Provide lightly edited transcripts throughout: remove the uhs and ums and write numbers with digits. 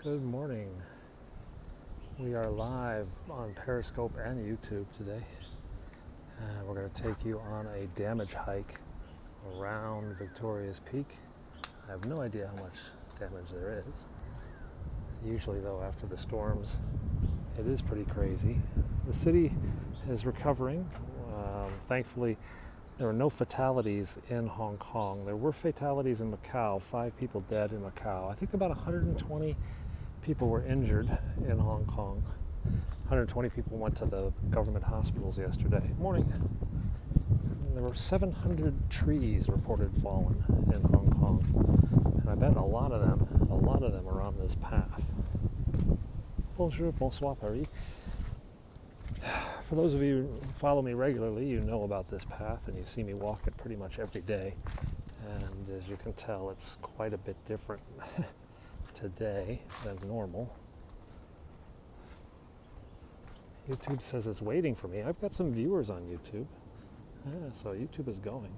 Good morning. We are live on Periscope and YouTube today. We're going to take you on a damage hike around Victoria's Peak. I have no idea how much damage there is. Usually though, after the storms, it is pretty crazy. The city is recovering. Thankfully, there were no fatalities in Hong Kong. There were fatalities in Macau, 5 people dead in Macau. I think about 120 people were injured in Hong Kong. 120 people went to the government hospitals yesterday morning. There were 700 trees reported fallen in Hong Kong. And I bet a lot of them are on this path. Bonjour, bonsoir, Paris. For those of you who follow me regularly, you know about this path and you see me walk it pretty much every day. And as you can tell, it's quite a bit different today than normal. YouTube says it's waiting for me. I've got some viewers on YouTube. So YouTube is going,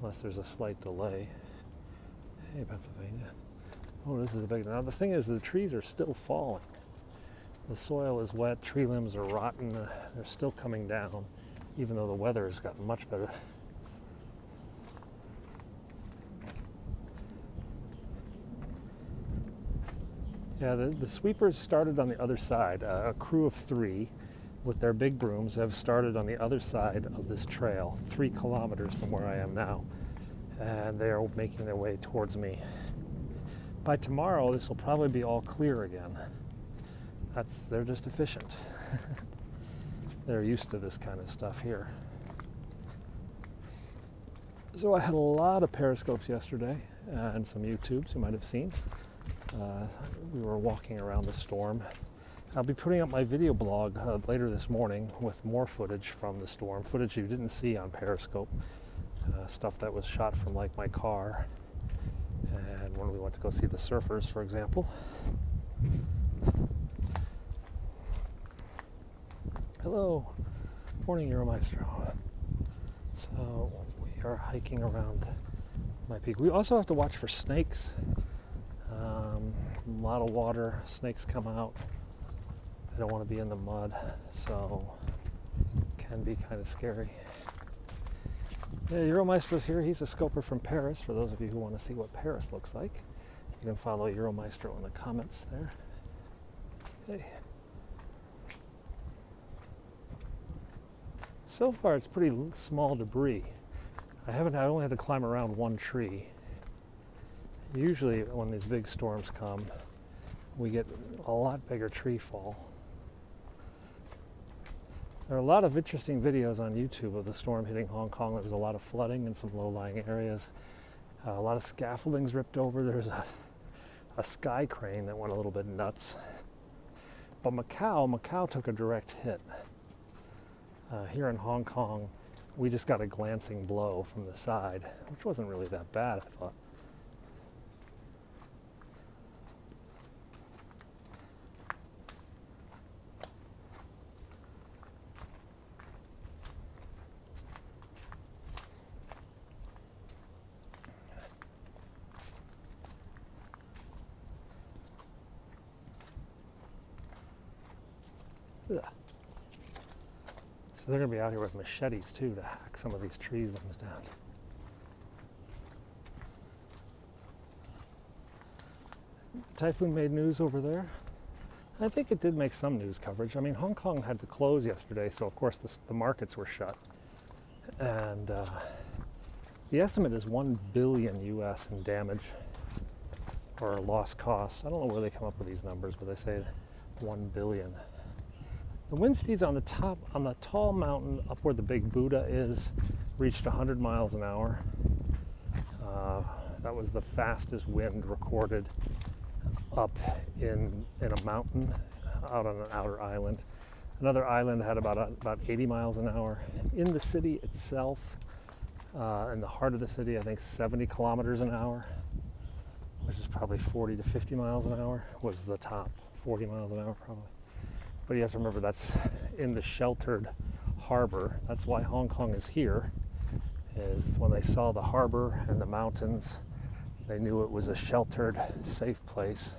unless there's a slight delay. Hey, Pennsylvania. Oh, this is a big... Now, the thing is, the trees are still falling. The soil is wet, tree limbs are rotten, they're still coming down, even though the weather has gotten much better. Yeah, the sweepers started on the other side. A crew of 3 with their big brooms have started on the other side of this trail, 3 kilometers from where I am now, and they are making their way towards me. By tomorrow, this will probably be all clear again. They're just efficient. They're used to this kind of stuff here. So I had a lot of periscopes yesterday and some YouTubes you might have seen. We were walking around the storm. I'll be putting up my video blog later this morning with more footage from the storm, footage you didn't see on Periscope, stuff that was shot from like my car and when we went to go see the surfers, for example. Hello, morning Euromaestro. So we are hiking around my peak. We also have to watch for snakes. A lot of water, snakes come out. They don't want to be in the mud, so it can be kind of scary. Yeah, Euromaestro's here. He's a scoper from Paris, for those of you who want to see what Paris looks like. You can follow Euromaestro in the comments there. Hey. So far, it's pretty small debris. I only had to climb around one tree. Usually, when these big storms come, we get a lot bigger tree fall. There are a lot of interesting videos on YouTube of the storm hitting Hong Kong. There was a lot of flooding in some low-lying areas. A lot of scaffoldings ripped over. There's a sky crane that went a little bit nuts. But Macau took a direct hit. Here in Hong Kong, we just got a glancing blow from the side, which wasn't really that bad, I thought. Ugh. So they're going to be out here with machetes too to hack some of these trees limbs down. Typhoon made news over there. I think it did make some news coverage. I mean, Hong Kong had to close yesterday, so of course the markets were shut. And the estimate is $1 billion US in damage or lost costs. I don't know where they come up with these numbers, but they say 1 billion. The wind speeds on the tall mountain up where the big Buddha is reached 100 miles an hour. That was the fastest wind recorded up in a mountain out on an outer island. Another island had about 80 miles an hour. In the city itself, in the heart of the city, I think 70 kilometers an hour, which is probably 40 to 50 miles an hour, was the top. 40 miles an hour probably. But you have to remember that's in the sheltered harbor. That's why Hong Kong is here, is when they saw the harbor and the mountains, they knew it was a sheltered, safe place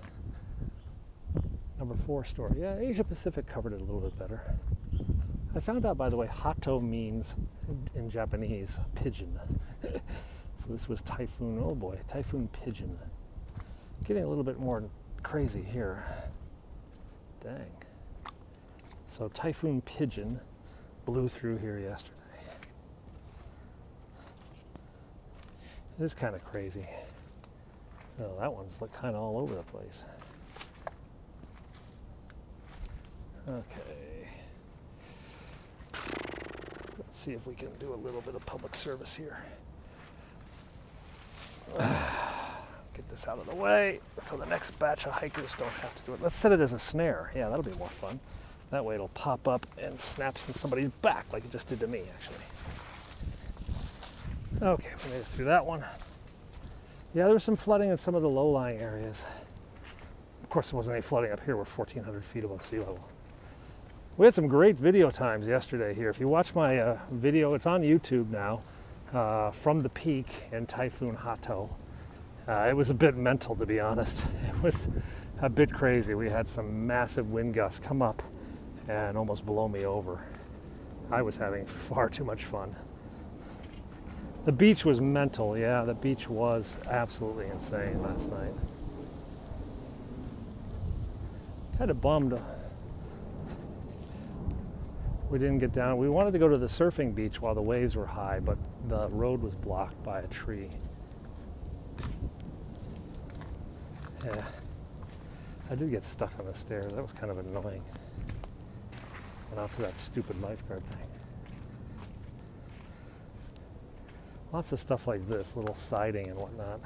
Number 4 store. Yeah, Asia Pacific covered it a little bit better. I found out, by the way, Hato means, in Japanese, pigeon. So this was Typhoon, oh boy, Typhoon Pigeon. Getting a little bit more crazy here. Dang. So Typhoon Pigeon blew through here yesterday. It is kind of crazy. Oh, that one's kind of all over the place. Okay. Let's see if we can do a little bit of public service here. Get this out of the way so the next batch of hikers don't have to do it. Let's set it as a snare. Yeah, that'll be more fun. That way it'll pop up and snaps in somebody's back like it just did to me, actually. Okay, we made it through that one. Yeah, there was some flooding in some of the low-lying areas. Of course, there wasn't any flooding up here. We're 1,400 feet above sea level. We had some great video times yesterday here. If you watch my video, it's on YouTube now, from the peak in Typhoon Hato. It was a bit mental, to be honest. It was a bit crazy. We had some massive wind gusts come up and almost blow me over. I was having far too much fun. The beach was mental. Yeah, the beach was absolutely insane last night. Kind of bummed we didn't get down. We wanted to go to the surfing beach while the waves were high, but the road was blocked by a tree. Yeah, I did get stuck on the stairs. That was kind of annoying. Went out to that stupid lifeguard thing. Lots of stuff like this, little siding and whatnot.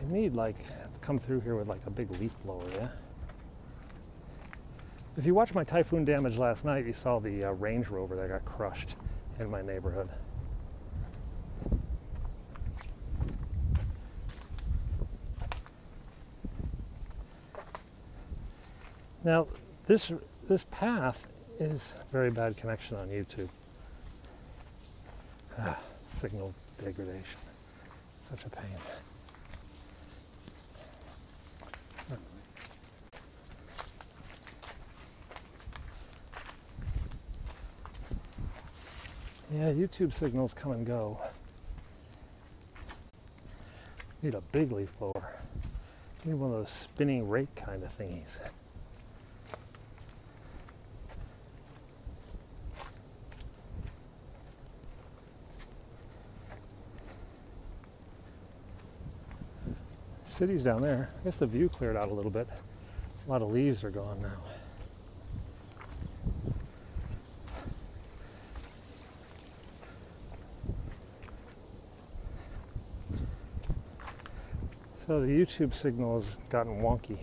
They need to come through here with like a big leaf blower, yeah? If you watched my typhoon damage last night, you saw the Range Rover that got crushed in my neighborhood. Now, this path is very bad connection on YouTube. Signal degradation. Such a pain. Yeah, YouTube signals come and go. Need a big leaf blower. Need one of those spinning rake kind of thingies. City's down there. I guess the view cleared out a little bit. A lot of leaves are gone now. So the YouTube signal has gotten wonky.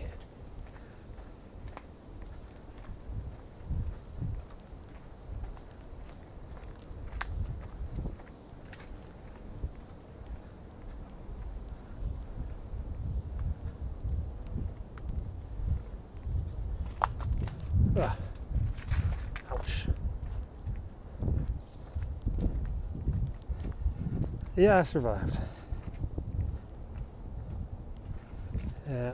Ouch. Yeah, I survived. Yeah.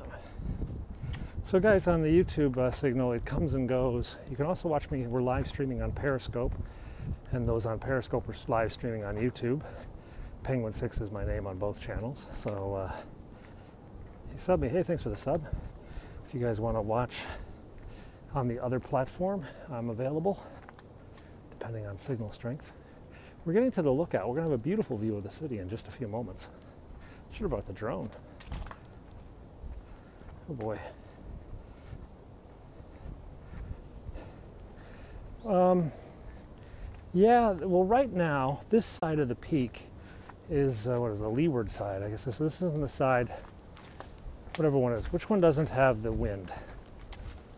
So guys, on the YouTube signal, it comes and goes. You can also watch me. We're live streaming on Periscope, and those on Periscope are live streaming on YouTube. Penguin6 is my name on both channels. So you sub me. Hey, thanks for the sub. If you guys want to watch on the other platform, I'm available, depending on signal strength. We're getting to the lookout. We're going to have a beautiful view of the city in just a few moments. Should have brought the drone. Oh boy. Yeah, well right now, this side of the peak is, what is the leeward side, I guess. So this isn't the side, whatever one is. Which one doesn't have the wind?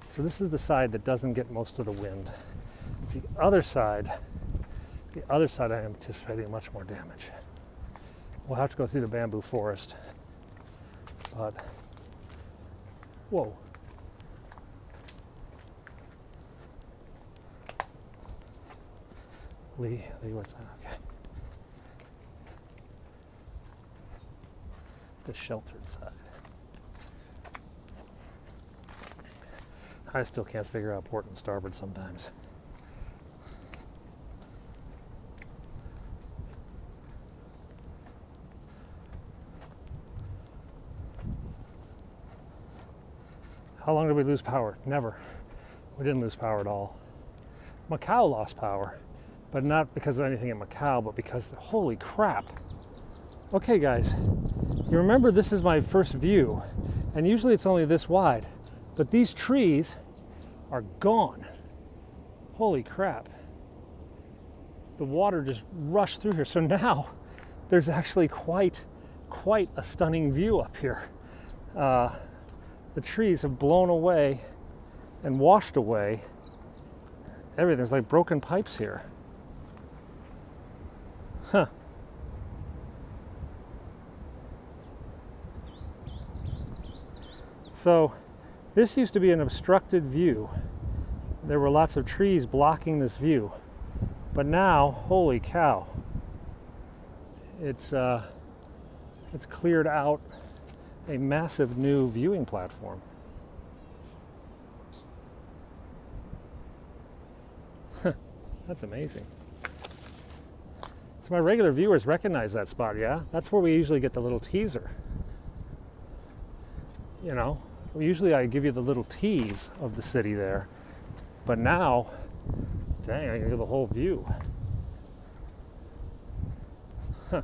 So this is the side that doesn't get most of the wind. The other side I am anticipating much more damage. We'll have to go through the bamboo forest, but whoa. Lee, what's that? Okay. the sheltered side. I still can't figure out port and starboard sometimes. How long did we lose power? Never. We didn't lose power at all. Macau lost power, but not because of anything in Macau, but because, holy crap. Okay guys, you remember this is my first view, and usually it's only this wide, but these trees are gone. Holy crap. The water just rushed through here. So now there's actually quite a stunning view up here. The trees have blown away and washed away everything's like broken pipes here. Huh. So this used to be an obstructed view. There were lots of trees blocking this view. But now, holy cow, it's cleared out a massive new viewing platform. That's amazing. So my regular viewers recognize that spot, yeah? That's where we usually get the little teaser. You know, usually I give you the little tease of the city there. But now, dang, I can get the whole view. Huh.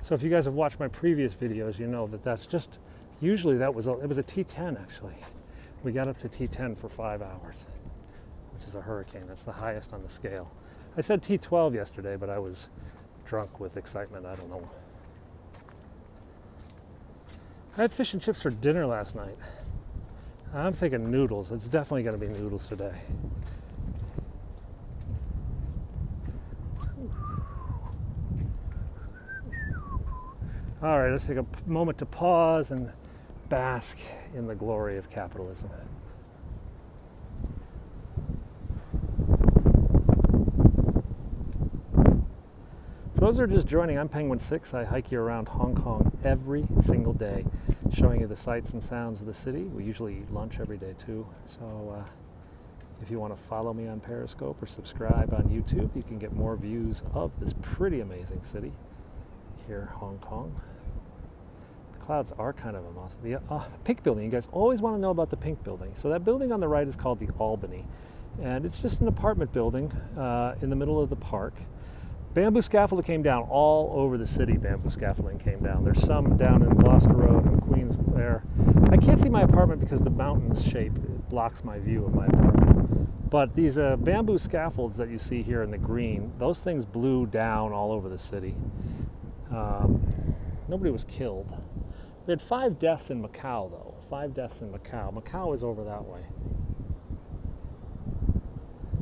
So if you guys have watched my previous videos, you know that that's just, usually it was a T10 actually. We got up to T10 for 5 hours, which is a hurricane. That's the highest on the scale. I said T12 yesterday, but I was drunk with excitement. I don't know. I had fish and chips for dinner last night. I'm thinking noodles. It's definitely going to be noodles today. All right, let's take a moment to pause and bask in the glory of capitalism. For those who are just joining, I'm Penguin 6. I hike you around Hong Kong every single day, showing you the sights and sounds of the city. We usually eat lunch every day too. So if you want to follow me on Periscope or subscribe on YouTube, you can get more views of this pretty amazing city here, Hong Kong. The clouds are kind of a must. The pink building, you guys always want to know about the pink building. So that building on the right is called the Albany, and it's just an apartment building in the middle of the park. Bamboo scaffolding came down all over the city. Bamboo scaffolding came down. There's some down in Gloucester Road and Queens there. I can't see my apartment because the mountain's shape blocks my view of my apartment. But these bamboo scaffolds that you see here in the green, those things blew down all over the city. Nobody was killed. We had 5 deaths in Macau, though. 5 deaths in Macau. Macau is over that way.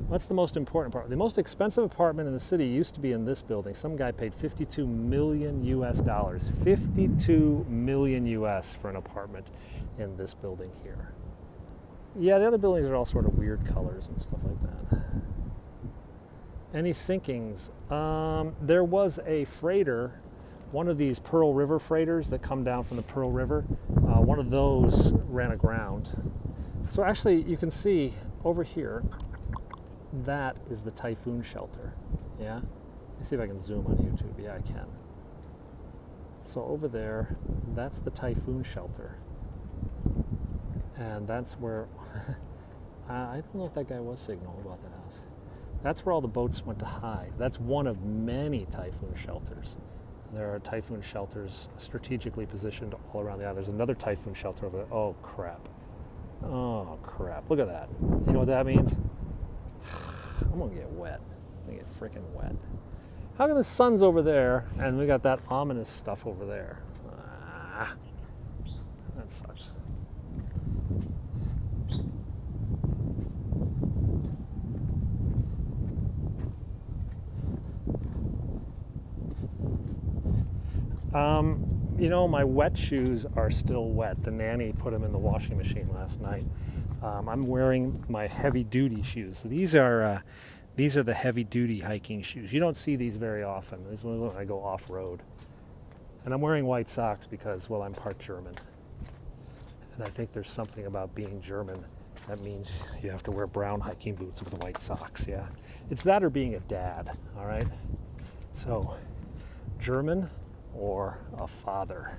That's the most important part. The most expensive apartment in the city used to be in this building. Some guy paid $52 million US. $52 million US for an apartment in this building here. Yeah, the other buildings are all sort of weird colors and stuff like that. Any sinkings? There was a freighter, one of these Pearl River freighters that come down from the Pearl River. One of those ran aground. So actually, you can see over here, that is the Typhoon Shelter. Yeah? Let me see if I can zoom on YouTube. Yeah, I can. So over there, that's the Typhoon Shelter. And that's where, I don't know if that guy was signal about that house. That's where all the boats went to hide. That's one of many typhoon shelters. There are typhoon shelters strategically positioned all around the island. There's another typhoon shelter over there. Oh, crap. Oh, crap. Look at that. You know what that means? I'm going to get wet. I'm going to get freaking wet. How come the sun's over there and we got that ominous stuff over there? Ah, that sucks. You know, my wet shoes are still wet. The nanny put them in the washing machine last night. I'm wearing my heavy-duty shoes. So these are the heavy-duty hiking shoes. You don't see these very often. This is when I go off-road. And I'm wearing white socks because, well, I'm part German. And I think there's something about being German that means you have to wear brown hiking boots with white socks, yeah. It's that or being a dad, all right? So, German or a father.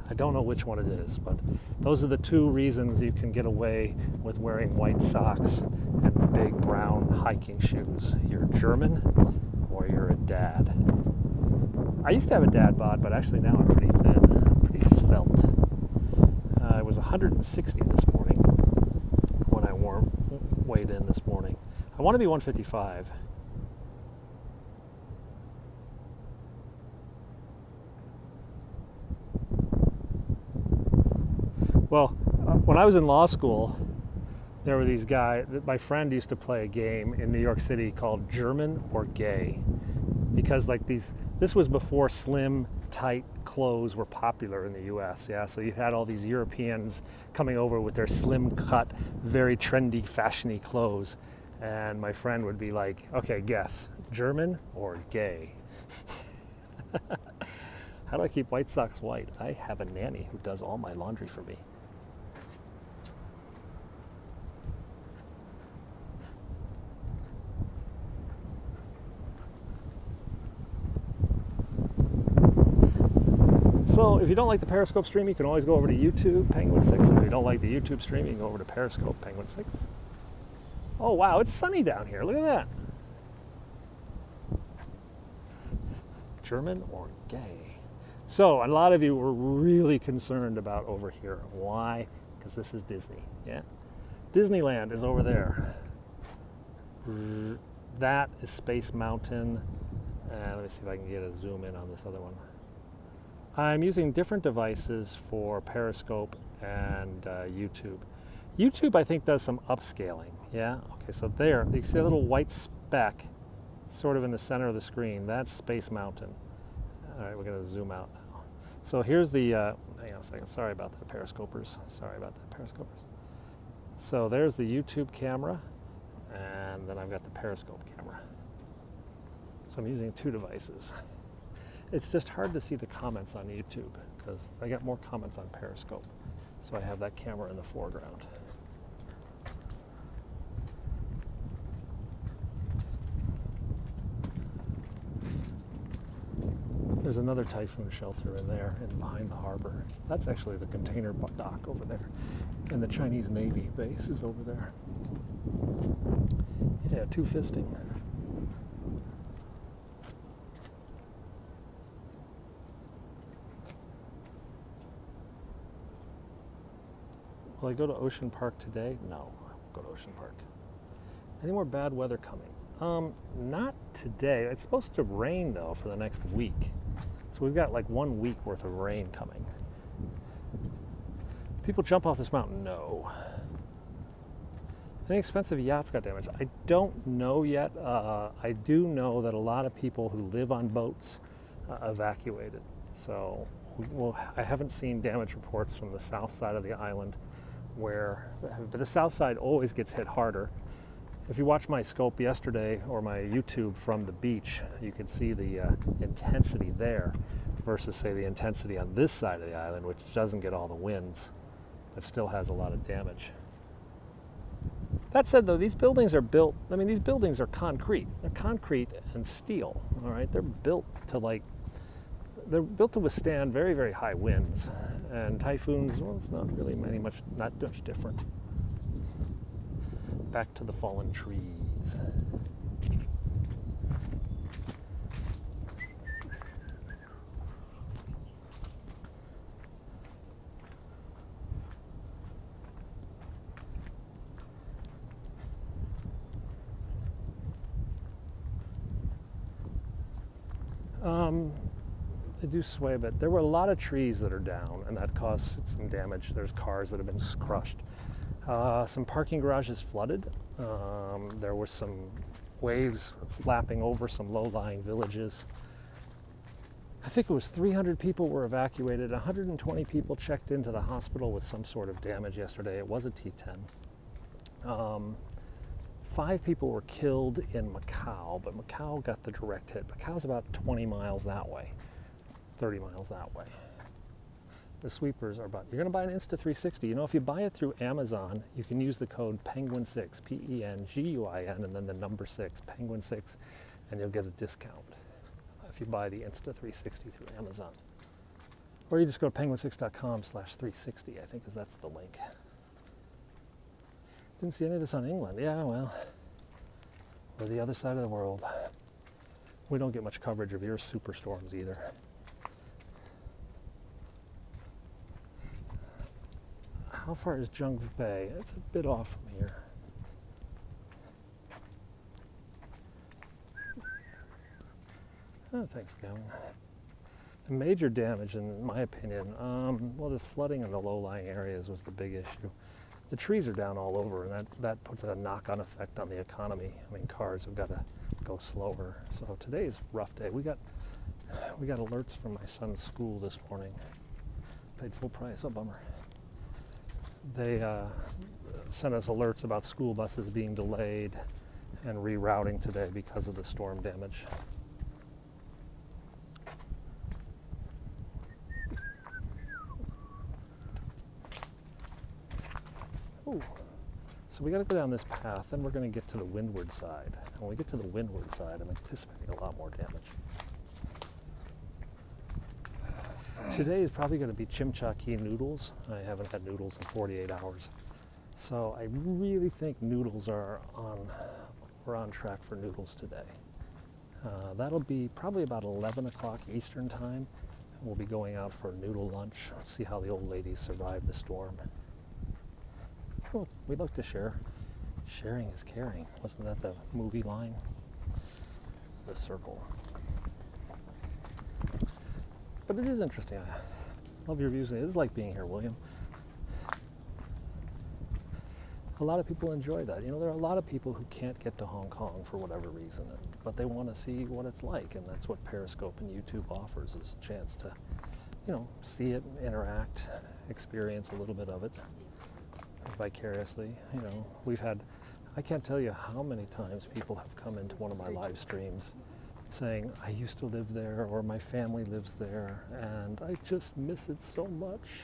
I don't know which one it is, but those are the two reasons you can get away with wearing white socks and big brown hiking shoes. You're German or you're a dad. I used to have a dad bod, but actually now I'm pretty thin, pretty svelte. It was 160 this morning when I weighed in this morning. I want to be 155. Well, when I was in law school, there were these guys, my friend used to play a game in New York City called German or Gay. Because like this was before slim, tight clothes were popular in the US, yeah? So you had all these Europeans coming over with their slim cut, very trendy, fashiony clothes. And my friend would be like, okay, guess, German or gay? How do I keep white socks white? I have a nanny who does all my laundry for me. So if you don't like the Periscope stream, you can always go over to YouTube, Penguin 6. And if you don't like the YouTube stream, you can go over to Periscope, Penguin 6. Oh wow, it's sunny down here. Look at that. German or gay? So a lot of you were really concerned about over here. Why? Because this is Disney, yeah? Disneyland is over there. That is Space Mountain. Let me see if I can get a zoom in on this other one. I'm using different devices for Periscope and YouTube. YouTube, I think, does some upscaling, yeah? Okay, so there, you see a little white speck sort of in the center of the screen. That's Space Mountain. All right, we're gonna zoom out now. So here's the, hang on a second, sorry about that, Periscopers. Sorry about that, Periscopers. So there's the YouTube camera, and then I've got the Periscope camera. So I'm using two devices. It's just hard to see the comments on YouTube because I get more comments on Periscope. So I have that camera in the foreground. There's another Typhoon Shelter in there and behind the harbor. That's actually the container dock over there. And the Chinese Navy base is over there. Yeah, two fisting. Will I go to Ocean Park today? No, I won't go to Ocean Park. Any more bad weather coming? Not today. It's supposed to rain though for the next week. So we've got like 1 week worth of rain coming. People jump off this mountain? No. Any expensive yachts got damaged? I don't know yet. I do know that a lot of people who live on boats evacuated. So I haven't seen damage reports from the south side of the island but the south side always gets hit harder. If you watch my scope yesterday or my YouTube from the beach, you can see the intensity there versus say the intensity on this side of the island, which doesn't get all the winds, but still has a lot of damage. That said though, these buildings are built, I mean these buildings are concrete. They're concrete and steel, all right? They're built to withstand very, very high winds. And typhoons, well, it's not really not much different. Back to the fallen trees. They do sway a bit. There were a lot of trees that are down, and that caused some damage. There's cars that have been crushed. Some parking garages flooded. There were some waves flapping over some low-lying villages. I think it was 300 people were evacuated. 120 people checked into the hospital with some sort of damage yesterday. It was a T10. 5 people were killed in Macau, but Macau got the direct hit. Macau's about 20 miles that way. 30 miles that way. The sweepers are about, you're going to buy an Insta360. You know, if you buy it through Amazon, you can use the code Penguin6, P-E-N-G-U-I-N, and then the number 6, Penguin6, and you'll get a discount if you buy the Insta360 through Amazon. Or you just go to penguin6.com/360, I think, because that's the link. Didn't see any of this on England. Yeah, well, we're the other side of the world. We don't get much coverage of your superstorms either. How far is Junk Bay? It's a bit off from here. Oh, thanks, Gavin. The major damage, in my opinion, well, the flooding in the low-lying areas was the big issue. The trees are down all over, and that puts a knock-on effect on the economy. I mean, cars have got to go slower. So today's a rough day. We got alerts from my son's school this morning. Paid full price. Oh, bummer. They sent us alerts about school buses being delayed and rerouting today because of the storm damage. Ooh. So we got to go down this path, then we're going to get to the windward side. And when we get to the windward side, I'm anticipating a lot more damage. Today is probably going to be chimchaki noodles. I haven't had noodles in 48 hours. So I really think noodles we're on track for noodles today. That'll be probably about 11 o'clock Eastern time. We'll be going out for a noodle lunch, see how the old ladies survived the storm. Well, we'd like to share. Sharing is caring. Wasn't that the movie line? The circle. But it is interesting. I love your views. It is like being here, William. A lot of people enjoy that. You know, there are a lot of people who can't get to Hong Kong for whatever reason, but they want to see what it's like, and that's what Periscope and YouTube offers, is a chance to, you know, see it, interact, experience a little bit of it vicariously. You know, I can't tell you how many times people have come into one of my live streams saying, I used to live there, or my family lives there, and I just miss it so much.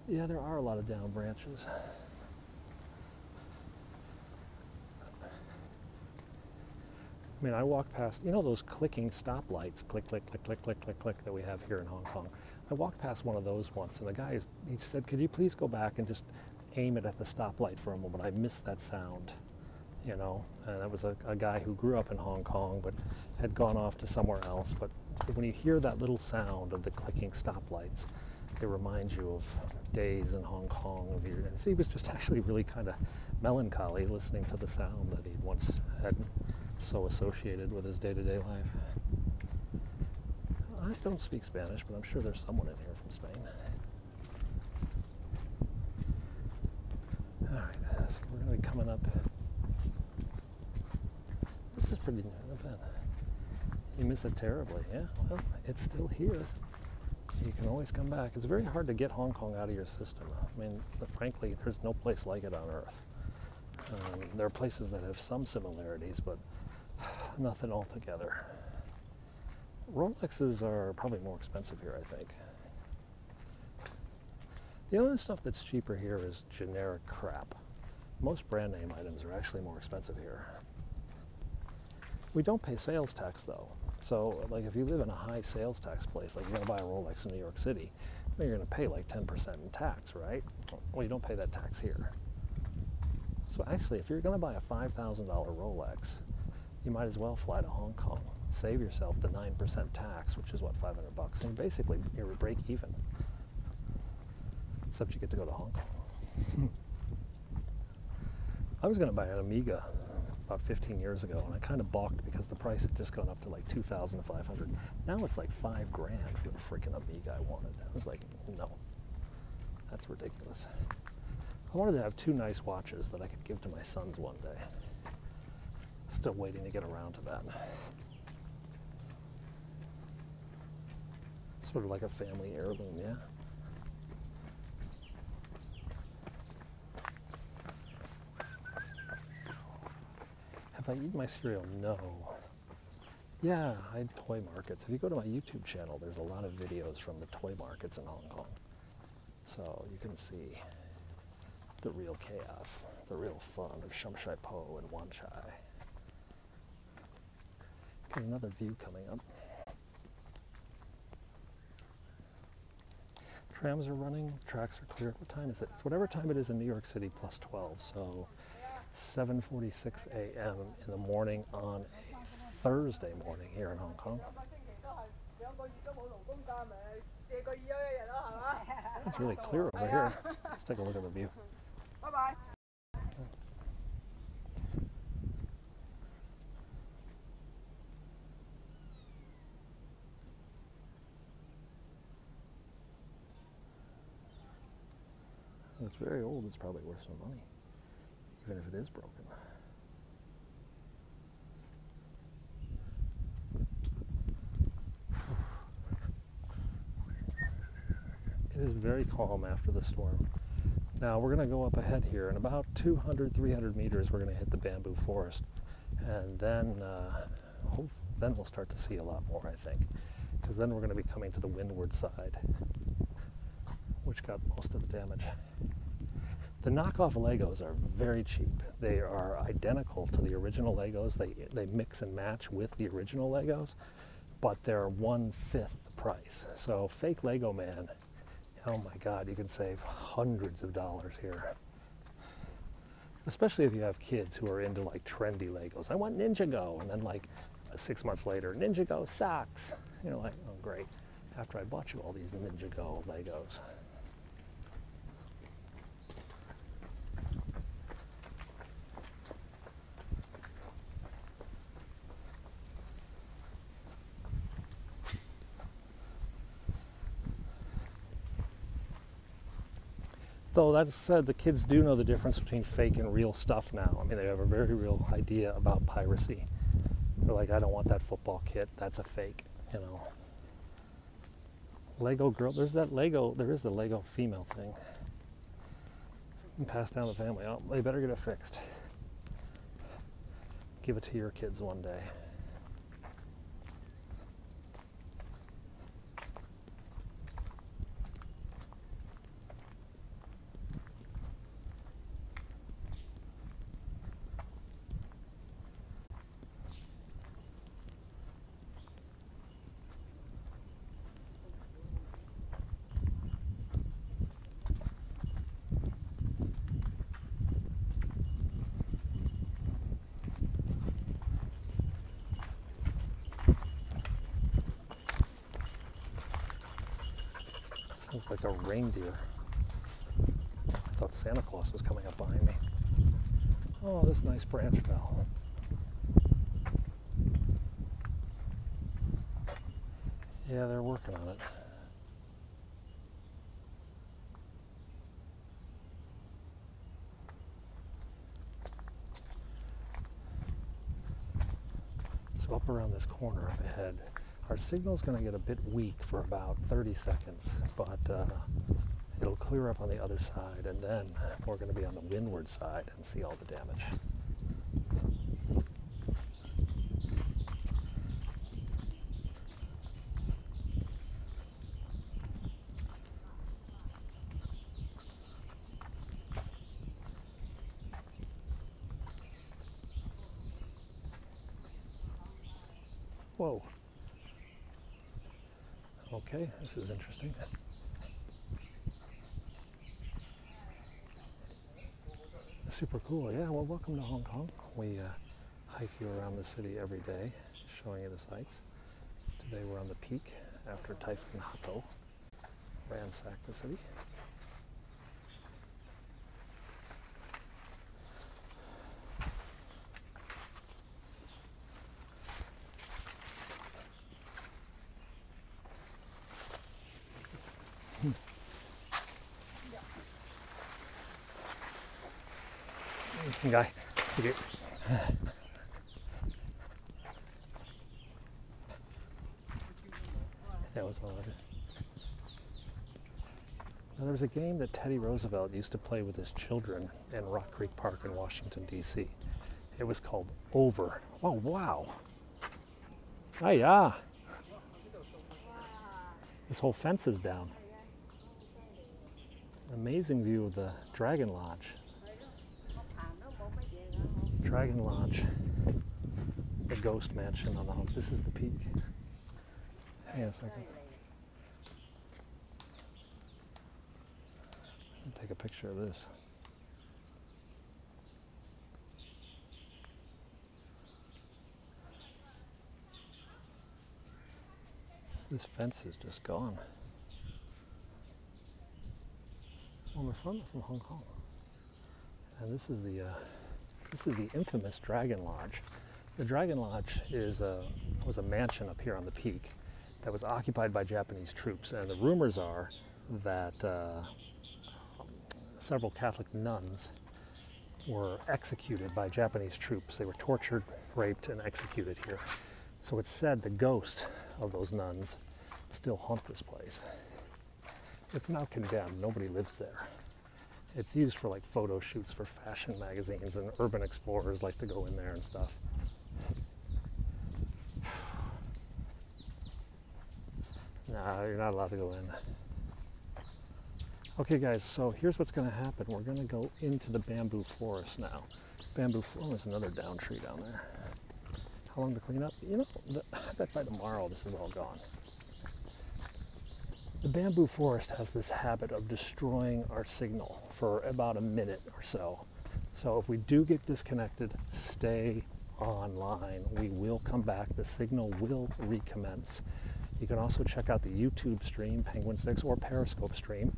Yeah, there are a lot of down branches. I mean, I walked past, you know, those clicking stoplights, click, click, click, click, click, click, click, that we have here in Hong Kong. I walked past one of those once, and the guy, he said, could you please go back and just aim it at the stoplight for a moment? I missed that sound, you know. And that was a guy who grew up in Hong Kong, but had gone off to somewhere else. But when you hear that little sound of the clicking stoplights, it reminds you of days in Hong Kong. And so he was just actually really kind of melancholy listening to the sound that he once had so associated with his day-to-day life. I don't speak Spanish, but I'm sure there's someone in here from Spain. All right, so we're going to be coming up. This is pretty not bad. You miss it terribly, yeah? Well, it's still here. You can always come back. It's very hard to get Hong Kong out of your system. I mean, frankly, there's no place like it on Earth. There are places that have some similarities, but nothing altogether. Rolexes are probably more expensive here, I think. The only stuff that's cheaper here is generic crap. Most brand name items are actually more expensive here. We don't pay sales tax though. So like if you live in a high sales tax place, like you're gonna buy a Rolex in New York City, well, you're gonna pay like 10% in tax, right? Well, you don't pay that tax here. So actually, if you're gonna buy a $5,000 Rolex, you might as well fly to Hong Kong. Save yourself the 9% tax, which is what, $500, and basically you're break even. Except you get to go to Hong Kong. I was going to buy an Amiga about 15 years ago, and I kind of balked because the price had just gone up to like $2,500. Now it's like $5,000 for the freaking Amiga I wanted. I was like, no, that's ridiculous. I wanted to have two nice watches that I could give to my sons one day. Still waiting to get around to that. Sort of like a family heirloom, yeah? Have I eaten my cereal? No. Yeah, I had toy markets. If you go to my YouTube channel, there's a lot of videos from the toy markets in Hong Kong. So you can see the real chaos, the real fun of Shum Shai Po and Wan Chai. Got another view coming up. Trams are running, tracks are clear. What time is it? It's whatever time it is in New York City plus 12. So 7:46 a.m. in the morning on a Thursday morning here in Hong Kong. It's really clear over here. Let's take a look at the view. Bye-bye. It's very old. It's probably worth some money, even if it is broken. It is very calm after the storm. Now we're going to go up ahead here, and about 200, 300 meters we're going to hit the bamboo forest, and then we'll start to see a lot more, I think, because then we're going to be coming to the windward side, which got most of the damage. The knockoff Legos are very cheap. They are identical to the original Legos. They mix and match with the original Legos, but they're 1/5 price. So fake Lego Man, oh my God, you can save hundreds of dollars here. Especially if you have kids who are into like trendy Legos. I want Ninjago, and then like 6 months later, Ninjago sucks. You're like, oh great, after I bought you all these Ninjago Legos. Though that said, the kids do know the difference between fake and real stuff now. I mean, they have a very real idea about piracy. They're like, I don't want that football kit. That's a fake, you know. Lego girl, there is the Lego female thing. You can pass down the family. Oh, they better get it fixed. Give it to your kids one day. Sounds like a reindeer. I thought Santa Claus was coming up behind me. Oh, this nice branch fell. Yeah, they're working on it. So up around this corner up ahead, our signal's going to get a bit weak for about 30 seconds, but it'll clear up on the other side, and then we're going to be on the windward side and see all the damage. Whoa. Okay, this is interesting. Super cool. Yeah, well, welcome to Hong Kong. We hike you around the city every day, showing you the sights. Today we're on the peak after Typhoon Hato ransacked the city. Guy, okay. That was all of it. Now, there was a game that Teddy Roosevelt used to play with his children in Rock Creek Park in Washington, D.C. It was called Over. Oh, wow. Hiya! This whole fence is down. Amazing view of the Dragon Lodge. Dragon Lodge. The ghost mansion on the hump. This is the peak. Hang on a second. I'll take a picture of this. This fence is just gone. Well, we're from Hong Kong, and this is the infamous Dragon Lodge. The Dragon Lodge was a mansion up here on the peak that was occupied by Japanese troops, and the rumors are that several Catholic nuns were executed by Japanese troops. They were tortured, raped, and executed here. So it's said the ghosts of those nuns still haunt this place. It's now condemned. Nobody lives there. It's used for like photo shoots for fashion magazines, and urban explorers like to go in there and stuff. Nah, you're not allowed to go in. Okay guys, so here's what's going to happen. We're going to go into the bamboo forest now. Bamboo forest, there's another down tree down there. How long to clean up? You know, I bet by tomorrow this is all gone. The bamboo forest has this habit of destroying our signal for about a minute or so. So if we do get disconnected, stay online. We will come back. The signal will recommence. You can also check out the YouTube stream, Penguin 6, or Periscope stream.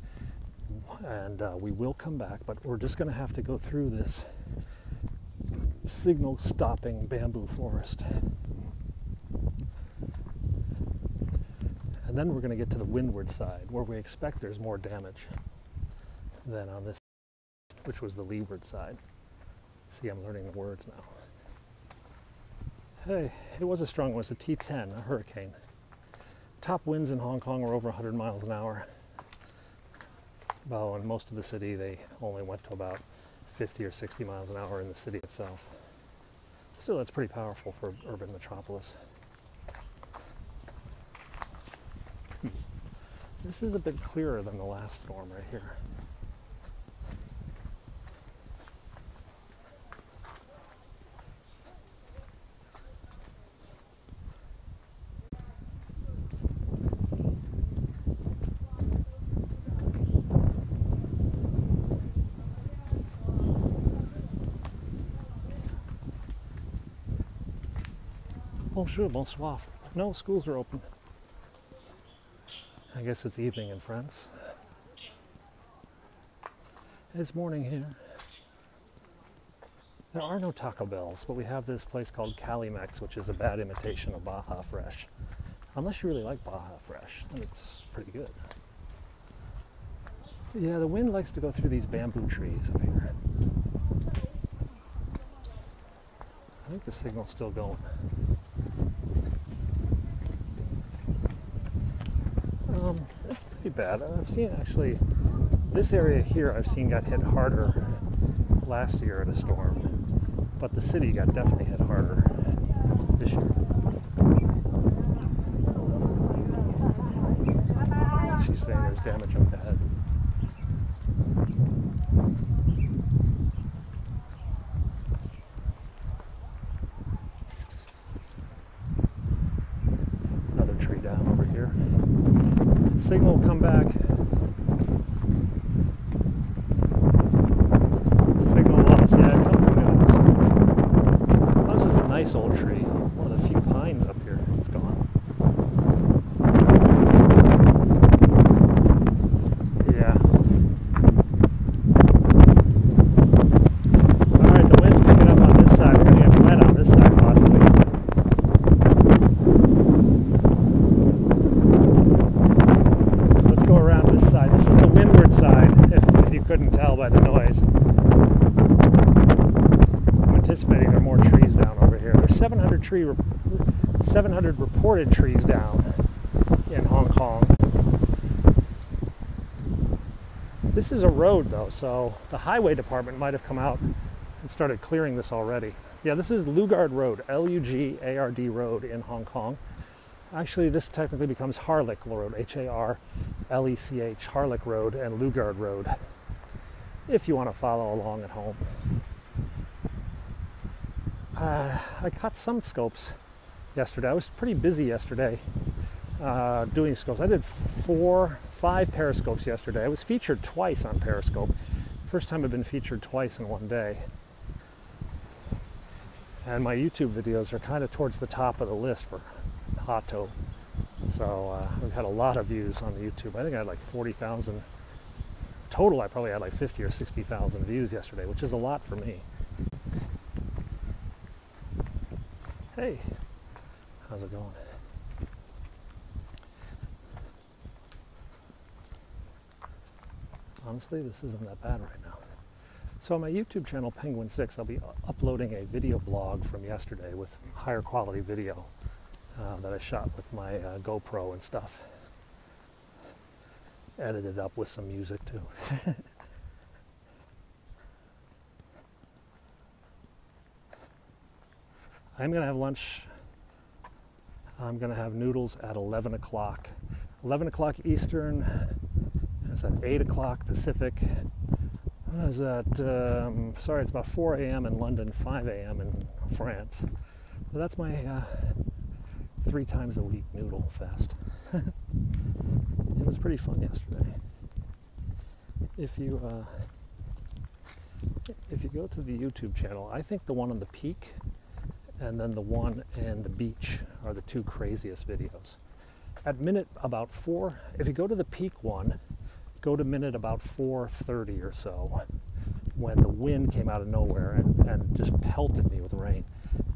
And we will come back, but we're just going to have to go through this signal stopping bamboo forest. And then we're going to get to the windward side, where we expect there's more damage than on this, which was the leeward side. See, I'm learning the words now. Hey, it was a strong one. It's a T10, a hurricane. Top winds in Hong Kong were over 100 miles an hour. Well, in most of the city, they only went to about 50 or 60 miles an hour in the city itself. Still, that's pretty powerful for urban metropolis. This is a bit clearer than the last storm right here. Bonjour, bonsoir. No, schools are open. I guess it's evening in France. It's morning here. There are no Taco Bells, but we have this place called Calimex, which is a bad imitation of Baja Fresh. Unless you really like Baja Fresh, then it's pretty good. Yeah, the wind likes to go through these bamboo trees up here. I think the signal's still going. It's pretty bad. I've seen actually, this area here I've seen got hit harder last year in a storm, but the city got definitely hit harder this year. She's saying there's damage up ahead. Another tree down over here. Signal will come back. Signal loss. Yeah, it comes and goes. Oh, this is a nice old tree. One of the few pines up here. It's gone. Yeah. Alright, the wind's picking up on this side. We're going to get wet on this side possibly. Side. This is the windward side, if you couldn't tell by the noise. I'm anticipating there are more trees down over here. There's 700 reported trees down in Hong Kong. This is a road though, so the highway department might have come out and started clearing this already. Yeah, this is Lugard Road, L-U-G-A-R-D Road in Hong Kong. Actually, this technically becomes Harlech Road, H-A-R-L-E-C-H, Harlech Road and Lugard Road, if you want to follow along at home. I caught some scopes yesterday. I was pretty busy yesterday doing scopes. I did 5 periscopes yesterday. I was featured twice on Periscope. First time I've been featured twice in one day. And my YouTube videos are kind of towards the top of the list for Hato. So we've had a lot of views on YouTube. I think I had like 40,000. Total, I probably had like 50 or 60,000 views yesterday, which is a lot for me. Hey, how's it going? Honestly, this isn't that bad right now. So on my YouTube channel, Penguin6, I'll be uploading a video blog from yesterday with higher quality video that I shot with my GoPro and stuff. Edited up with some music too. I'm going to have lunch. I'm going to have noodles at 11 o'clock. 11 o'clock Eastern. It's at 8 o'clock Pacific. What is that? Sorry, it's about 4 a.m. in London, 5 a.m. in France. So that's my 3 times a week noodle fest. It was pretty fun yesterday. If you go to the YouTube channel, I think the one on the peak and then the one and the beach are the 2 craziest videos. At minute about 4, if you go to the peak one, go to minute about 4:30 or so, when the wind came out of nowhere and just pelted me with rain.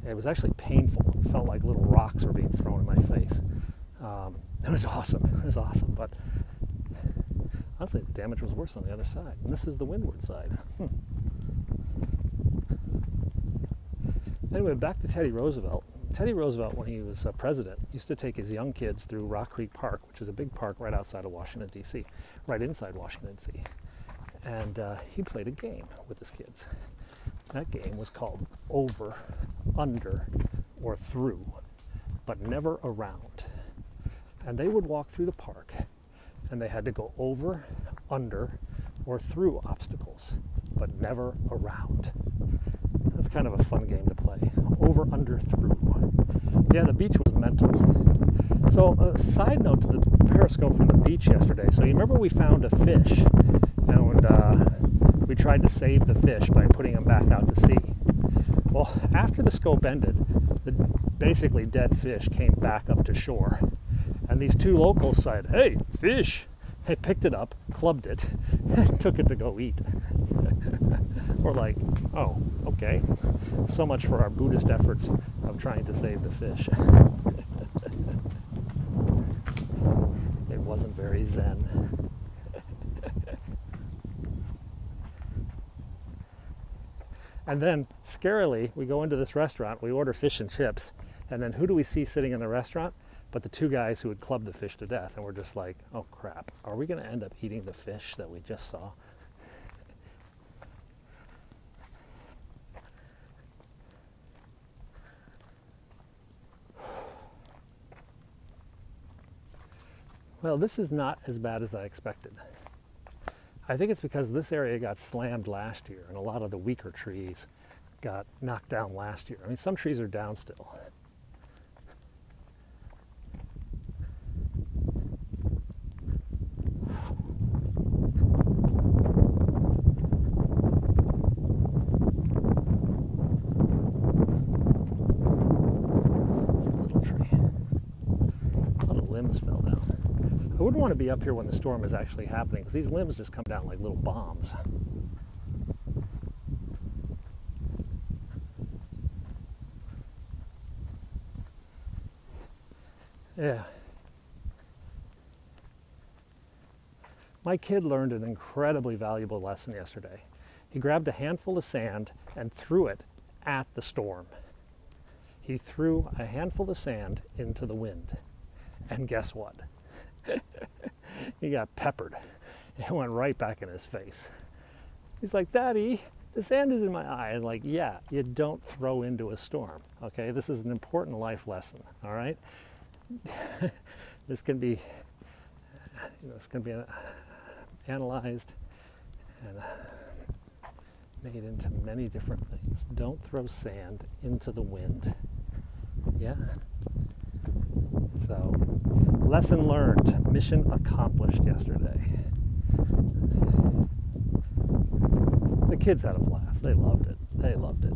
It was actually painful. It felt like little rocks were being thrown in my face. It was awesome. It was awesome, but honestly, the damage was worse on the other side. And this is the windward side. Anyway, back to Teddy Roosevelt. Teddy Roosevelt, when he was president, used to take his young kids through Rock Creek Park, which is a big park right outside of Washington, D.C., right inside Washington, D.C. And he played a game with his kids. That game was called Over, Under, or Through, but never around. And they would walk through the park, and they had to go over, under, or through obstacles, but never around. That's kind of a fun game to play. Over, under, through. Yeah, the beach was mental. So, a side note to the periscope from the beach yesterday. So, you remember we found a fish, and we tried to save the fish by putting him back out to sea. Well, after the scope ended, the basically dead fish came back up to shore. And these 2 locals said, "Hey, fish!" They picked it up, clubbed it, and took it to go eat. We're like, oh, okay. So much for our Buddhist efforts of trying to save the fish. It wasn't very zen. And then, scarily, we go into this restaurant, we order fish and chips, and then who do we see sitting in the restaurant? But the 2 guys who had clubbed the fish to death, and we're just like, oh crap, are we going to end up eating the fish that we just saw? Well, this is not as bad as I expected. I think it's because this area got slammed last year, and a lot of the weaker trees got knocked down last year. I mean, some trees are down still. Fell down. I wouldn't want to be up here when the storm is actually happening, because these limbs just come down like little bombs. Yeah. My kid learned an incredibly valuable lesson yesterday. He grabbed a handful of sand and threw it at the storm. He threw a handful of sand into the wind. And guess what? He got peppered. It went right back in his face. He's like, "Daddy, the sand is in my eye." I'm like, yeah, you don't throw into a storm, okay? This is an important life lesson, all right? this can be, this can be analyzed and made into many different things. Don't throw sand into the wind. Yeah? So, lesson learned, mission accomplished yesterday. The kids had a blast. They loved it. They loved it.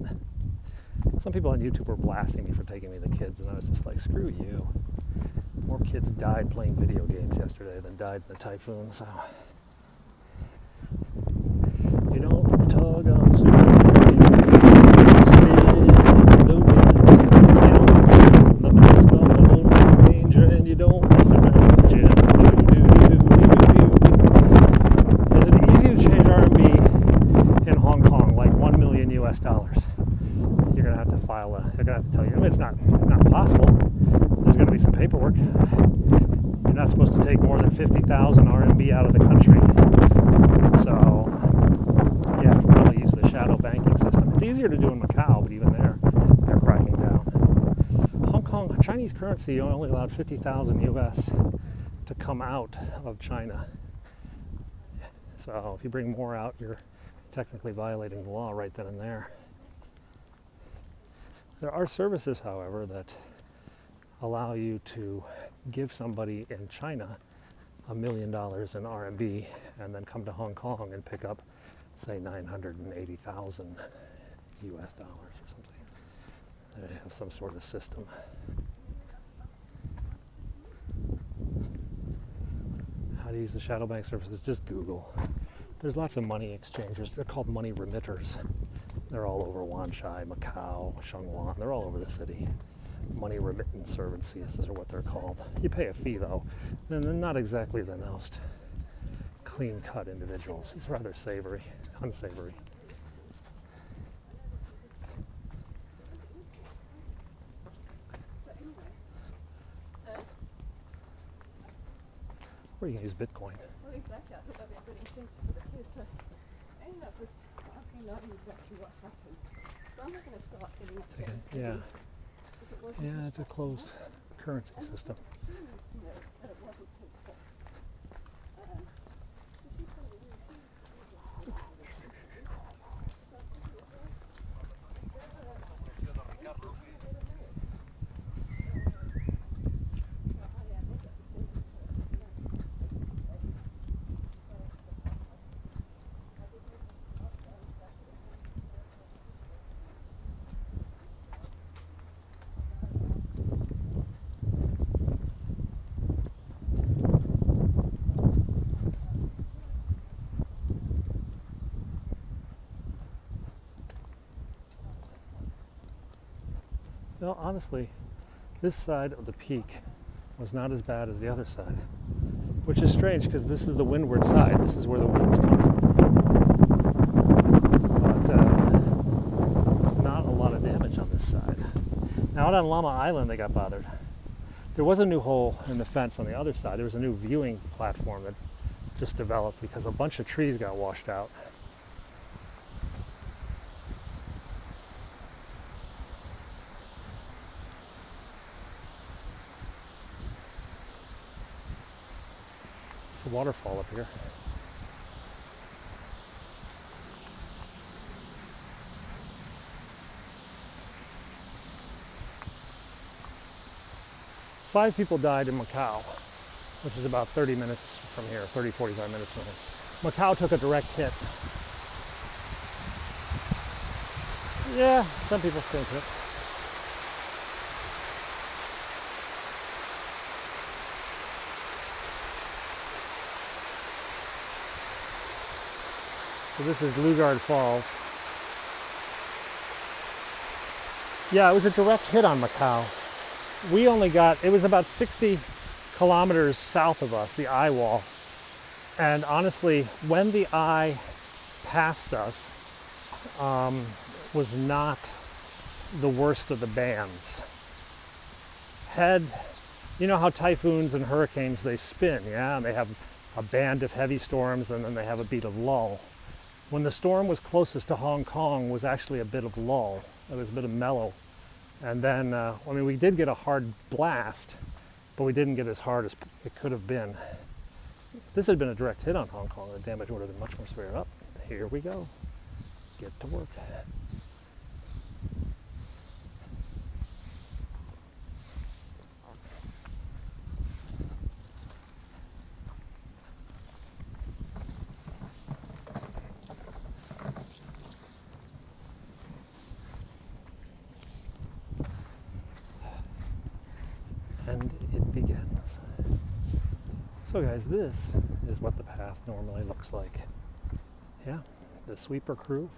Some people on YouTube were blasting me for taking me the kids, and I was just like, screw you. More kids died playing video games yesterday than died in the typhoon, so. You don't tug on Superman, you spin in the wind. The man's gonna hold the danger, and you don't mess around with the gym. Is it easy to change RMB in Hong Kong, like $1 million US? You're gonna have to file they're gonna have to tell you. I mean, it's not possible. There's gonna be some paperwork. You're not supposed to take more than 50,000 RMB out of the country. So you have to probably use the shadow banking system. It's easier to do in Macau, but even there, they're cracking down. Hong Kong, Chinese currency only allowed 50,000 US to come out of China. So if you bring more out, you're technically violating the law right then and there. There are services, however, that allow you to give somebody in China $1 million in RMB and then come to Hong Kong and pick up, say, 980,000 US dollars or something. They have some sort of system. How to use the shadow bank services? Just Google. There's lots of money exchangers. They're called money remitters. They're all over Wan Chai, Macau, Shenzhen. They're all over the city. Money remittance services are what they're called. You pay a fee though, and they're not exactly the most clean-cut individuals. It's rather unsavory. Or you can use Bitcoin. Well, exactly. I thought that'd be a good incentive for the kids. So I ended up just asking them exactly what happened. So I'm not going to start getting upset. Yeah. Yeah, it's a closed currency system. Well, honestly, this side of the peak was not as bad as the other side, which is strange because this is the windward side. This is where the winds come from. But not a lot of damage on this side. Now out on Llama Island, they got bothered. There was a new hole in the fence on the other side. There was a new viewing platform that just developed because a bunch of trees got washed out. A waterfall up here. Five people died in Macau, which is about 30 minutes from here, 45 minutes from here. Macau took a direct hit. Yeah, some people think it. So this is Lugard Falls. Yeah, it was a direct hit on Macau. We only got, it was about 60 kilometers south of us, the eye wall. And honestly, when the eye passed us, was not the worst of the bands. You know how typhoons and hurricanes, they spin, yeah? And they have a band of heavy storms and then they have a beat of lull. When the storm was closest to Hong Kong was actually a bit of lull. It was a bit of mellow. And then, I mean, we did get a hard blast, but we didn't get as hard as it could have been. If this had been a direct hit on Hong Kong, the damage would have been much more severe. Up, here we go. Get to work. And it begins. So guys, this is what the path normally looks like. Yeah, the sweeper crew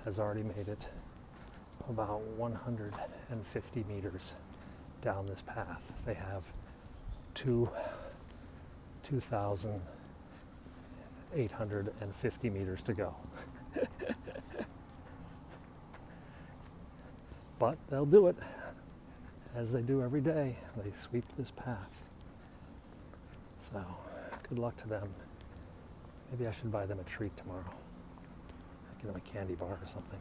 has already made it about 150 meters down this path. They have 2,850 meters to go. But they'll do it, as they do every day. They sweep this path. So, good luck to them. Maybe I should buy them a treat tomorrow. Give them a candy bar or something.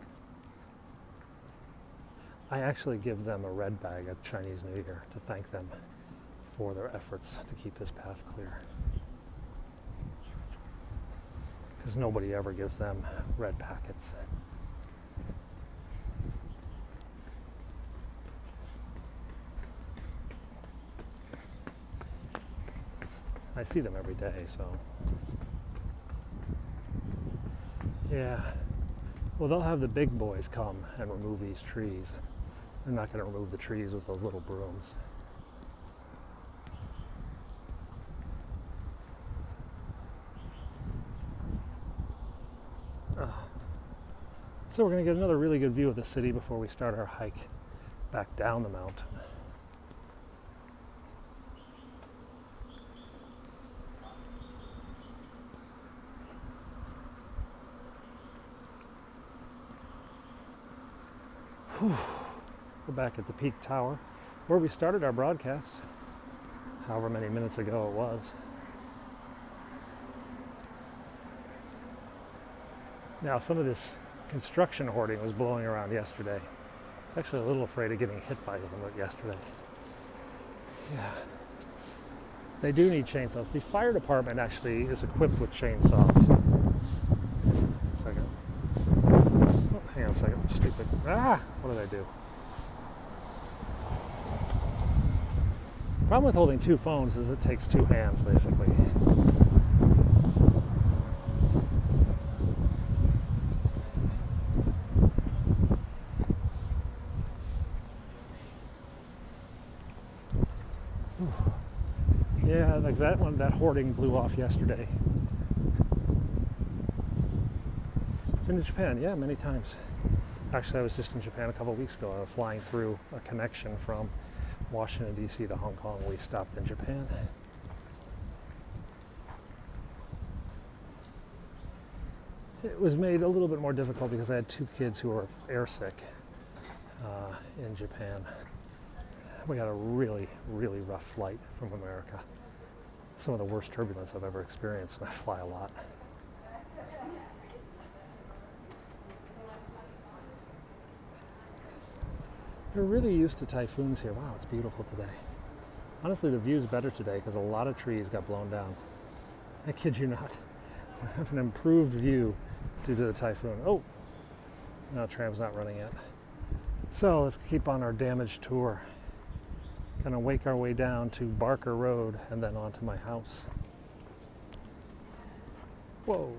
I actually give them a red bag at Chinese New Year to thank them for their efforts to keep this path clear. Because nobody ever gives them red packets. I see them every day, so yeah. Well, they'll have the big boys come and remove these trees. They're not going to remove the trees with those little brooms. So we're going to get another really good view of the city before we start our hike back down the mountain. We're back at the Peak Tower, where we started our broadcast, however many minutes ago it was. Now, some of this construction hoarding was blowing around yesterday. I was actually a little afraid of getting hit by some of it yesterday. Yeah. They do need chainsaws. The fire department actually is equipped with chainsaws. Second. Oh, hang on a second. Stupid. Ah! What did I do? Problem with holding two phones is it takes two hands, basically. Yeah, like that one, that hoarding blew off yesterday. Been to Japan? Yeah, many times. Actually, I was just in Japan a couple of weeks ago. I was flying through a connection from Washington, D.C. to Hong Kong. We stopped in Japan. It was made a little bit more difficult because I had two kids who were airsick in Japan. We got a really, really rough flight from America. Some of the worst turbulence I've ever experienced, and I fly a lot. We're really used to typhoons here. Wow, it's beautiful today. Honestly, the view's better today because a lot of trees got blown down. I kid you not. We have an improved view due to the typhoon. Oh, no, tram's not running yet. So let's keep on our damaged tour. Gonna wake our way down to Barker Road and then onto my house. Whoa.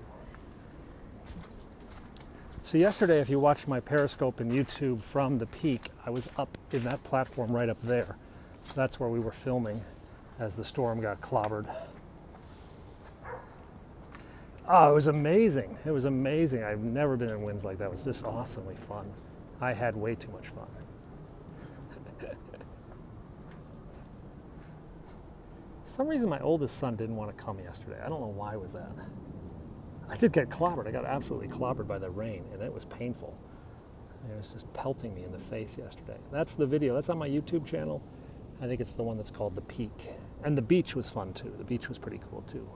So yesterday, if you watched my Periscope and YouTube from the peak, I was up in that platform right up there. That's where we were filming as the storm got clobbered. Oh, it was amazing. It was amazing. I've never been in winds like that. It was just awesomely fun. I had way too much fun. For some reason, my oldest son didn't want to come yesterday. I don't know why was that. I did get clobbered. I got absolutely clobbered by the rain, and it was painful. It was just pelting me in the face yesterday. That's the video. That's on my YouTube channel. I think it's the one that's called The Peak. And the beach was fun, too. The beach was pretty cool, too.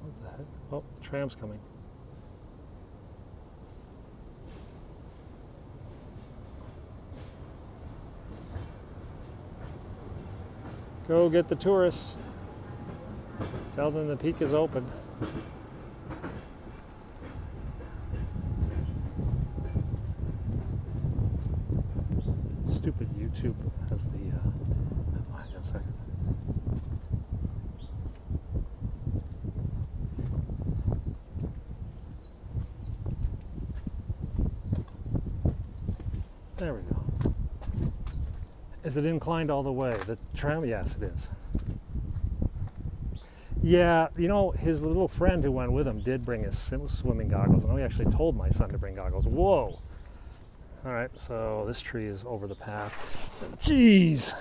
What the heck? Oh, tram's coming. Go get the tourists. Tell them the peak is open. Stupid YouTube has the, hang on a second. There we go. Is it inclined all the way? The tram? Yes, it is. Yeah, you know, his little friend who went with him did bring his swimming goggles. And he actually told my son to bring goggles. Whoa! All right, so this tree is over the path. Jeez!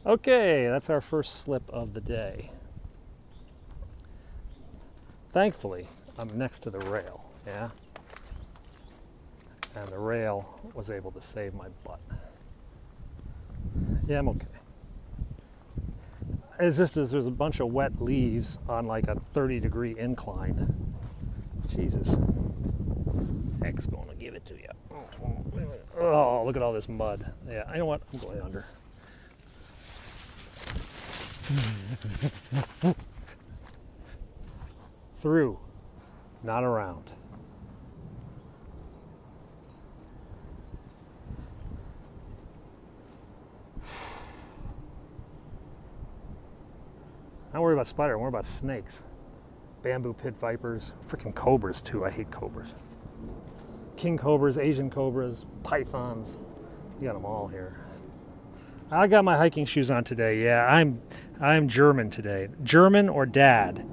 Okay, that's our first slip of the day. Thankfully, I'm next to the rail, yeah? And the rail was able to save my butt. Yeah, I'm okay. It's just as there's a bunch of wet leaves on like a 30-degree incline. Jesus. Heck's going to give it to you. Oh, look at all this mud. Yeah, I know what? I'm going under. Through, not around. I don't worry about spider, I worry about snakes. Bamboo pit vipers, freaking cobras too. I hate cobras. King cobras, Asian cobras, pythons. You got them all here. I got my hiking shoes on today. Yeah, I'm German today. German or dad.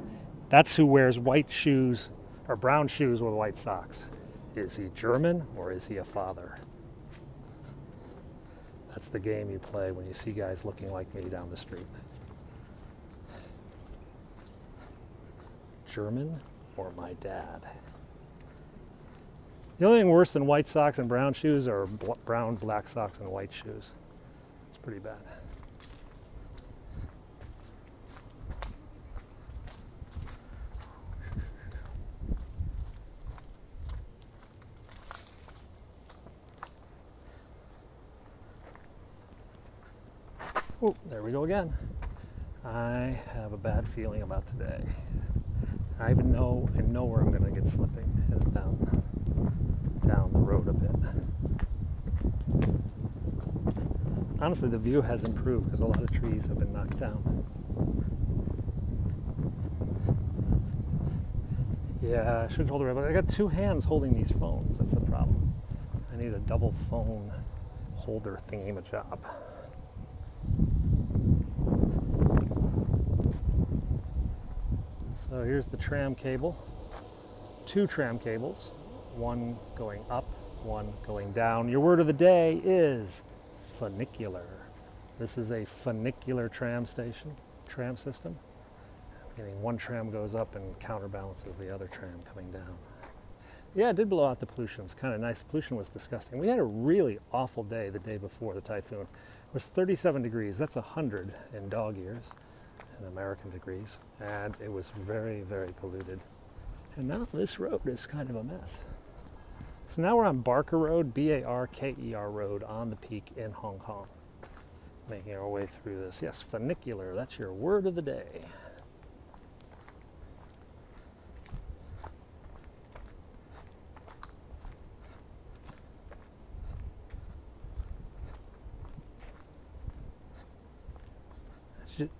That's who wears white shoes or brown shoes with white socks. Is he German or is he a father? That's the game you play when you see guys looking like me down the street. German or my dad? The only thing worse than white socks and brown shoes are brown, black socks and white shoes. It's pretty bad. Oh, there we go again. I have a bad feeling about today. I know where I'm going to get slipping is down the road a bit. Honestly, the view has improved because a lot of trees have been knocked down. Yeah, I should have told her, but I got two hands holding these phones. That's the problem. I need a double phone holder thingy-ma-job. So here's the tram cable. Two tram cables. One going up, one going down. Your word of the day is funicular. This is a funicular tram system. Meaning one tram goes up and counterbalances the other tram coming down. Yeah, it did blow out the pollution. It's kind of nice. The pollution was disgusting. We had a really awful day the day before the typhoon. It was 37 degrees. That's 100 in dog years, in American degrees. And it was very, very polluted. And now this road is kind of a mess. So now we're on Barker Road, B-A-R-K-E-R Road on the peak in Hong Kong. Making our way through this. Yes, funicular, that's your word of the day.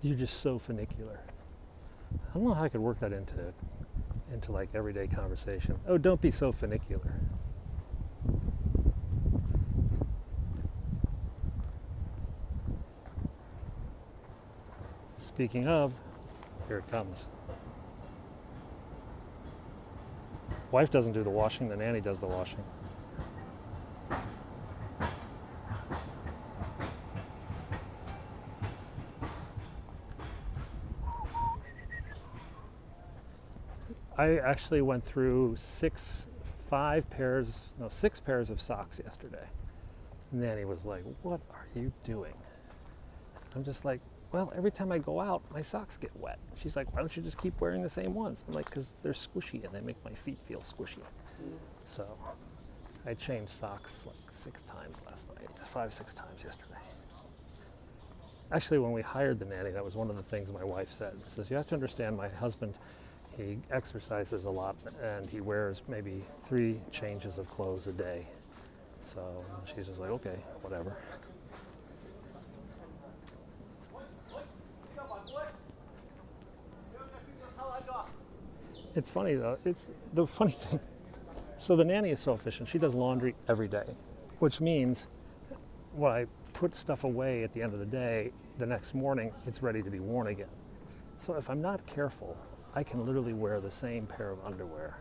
You're just so funicular. I don't know how I could work that into like everyday conversation. Oh, don't be so funicular. Speaking of, here it comes. Wife doesn't do the washing, the nanny does the washing. I actually went through six pairs of socks yesterday. Nanny was like, "What are you doing?" I'm just like, well, every time I go out, my socks get wet. She's like, why don't you just keep wearing the same ones? I'm like, because they're squishy and they make my feet feel squishy. So I changed socks like 6 times last night, 5, 6 times yesterday. Actually, when we hired the nanny, that was one of the things my wife said. She says, you have to understand my husband, he exercises a lot and he wears maybe 3 changes of clothes a day. So she's just like, okay, whatever. It's funny though, it's the funny thing. So the nanny is so efficient. She does laundry every day, which means when I put stuff away at the end of the day, the next morning it's ready to be worn again. So if I'm not careful, I can literally wear the same pair of underwear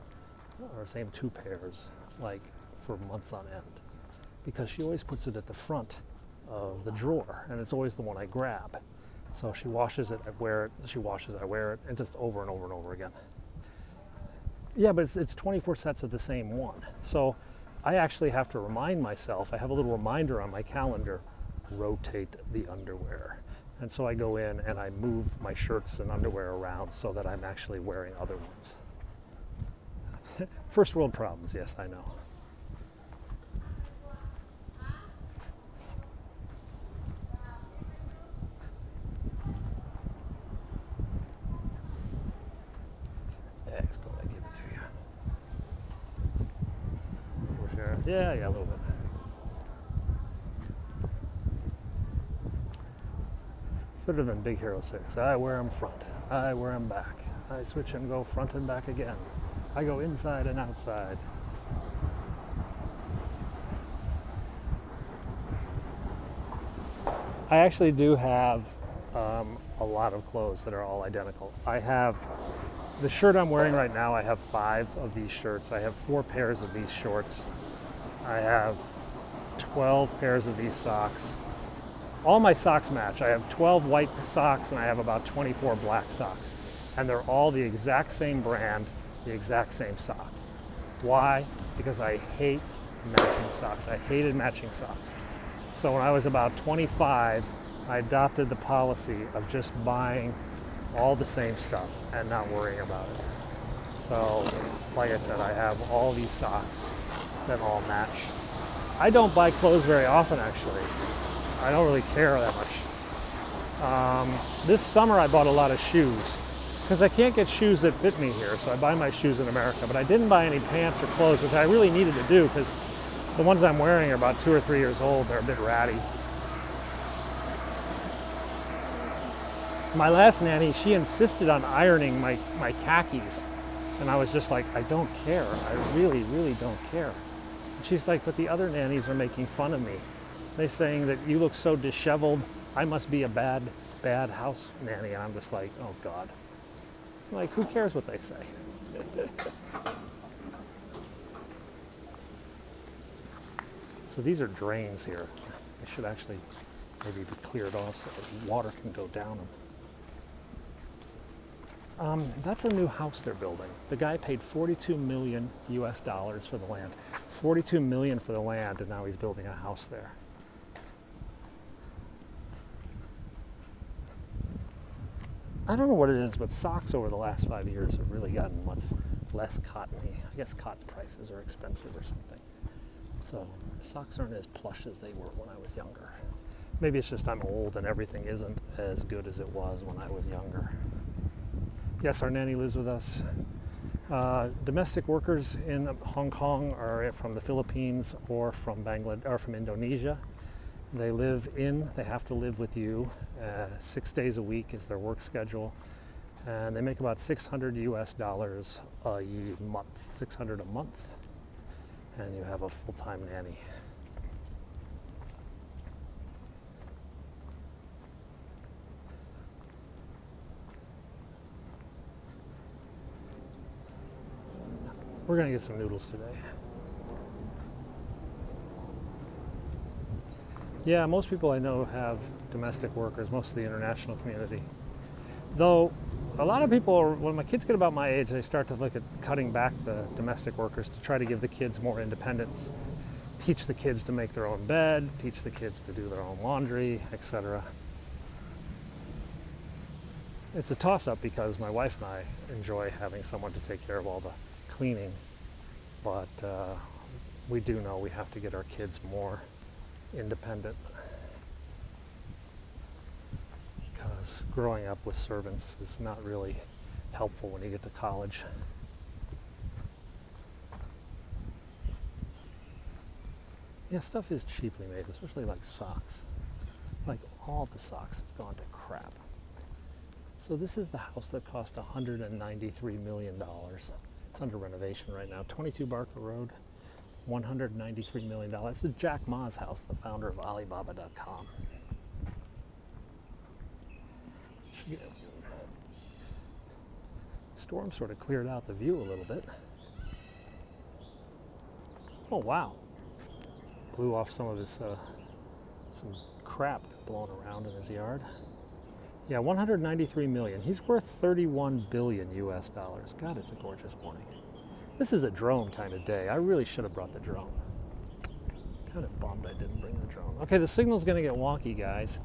or same 2 pairs like for months on end, because she always puts it at the front of the drawer and it's always the one I grab. So she washes it, I wear it, she washes it, I wear it, and just over and over and over again. Yeah, but it's 24 sets of the same one. So I actually have to remind myself, I have a little reminder on my calendar, rotate the underwear. And so I go in and I move my shirts and underwear around so that I'm actually wearing other ones. First world problems, yes, I know. Yeah, a little bit. It's better than Big Hero 6. I wear them front. I wear them back. I switch and go front and back again. I go inside and outside. I actually do have a lot of clothes that are all identical. I have the shirt I'm wearing right now. I have 5 of these shirts. I have 4 pairs of these shorts. I have 12 pairs of these socks. All my socks match. I have 12 white socks and I have about 24 black socks. And they're all the exact same brand, the exact same sock. Why? Because I hate matching socks. I hated matching socks. So when I was about 25, I adopted the policy of just buying all the same stuff and not worrying about it. So, like I said, I have all these socks that all match. I don't buy clothes very often, actually. I don't really care that much. This summer I bought a lot of shoes because I can't get shoes that fit me here, so I buy my shoes in America. But I didn't buy any pants or clothes, which I really needed to do because the ones I'm wearing are about 2 or 3 years old. They're a bit ratty. My last nanny, she insisted on ironing my khakis. And I was just like, I don't care. I really, really don't care. And she's like, but the other nannies are making fun of me. They're saying that you look so disheveled. I must be a bad house nanny. And I'm just like, oh God. I'm like, who cares what they say? So these are drains here. They should actually maybe be cleared off so that water can go down them. That's a new house they're building. The guy paid $42 million US for the land. $42 million for the land, and now he's building a house there. I don't know what it is, but socks over the last 5 years have really gotten much less cottony. I guess cotton prices are expensive or something. So socks aren't as plush as they were when I was younger. Maybe it's just I'm old and everything isn't as good as it was when I was younger. Yes, our nanny lives with us. Domestic workers in Hong Kong are from the Philippines or from Bangladesh or from Indonesia. They have to live with you. 6 days a week is their work schedule. And they make about $600 US a month, 600 a month. And you have a full-time nanny. We're gonna get some noodles today. Yeah, most people I know have domestic workers, most of the international community. Though, a lot of people, when my kids get about my age, they start to look at cutting back the domestic workers to try to give the kids more independence. Teach the kids to make their own bed, teach the kids to do their own laundry, etc. It's a toss-up because my wife and I enjoy having someone to take care of all the cleaning, but we do know we have to get our kids more independent, because growing up with servants is not really helpful when you get to college. Yeah, stuff is cheaply made, especially like socks. Like all the socks have gone to crap. So this is the house that cost $193 million. It's under renovation right now. 22 Barker Road, $193 million. This is Jack Ma's house, the founder of Alibaba.com. Storm sort of cleared out the view a little bit. Oh wow. Blew off some of his some crap blowing around in his yard. Yeah, 193 million. He's worth 31 billion US dollars. God, it's a gorgeous morning. This is a drone kind of day. I really should have brought the drone. Kind of bummed I didn't bring the drone. Okay, the signal's going to get wonky, guys.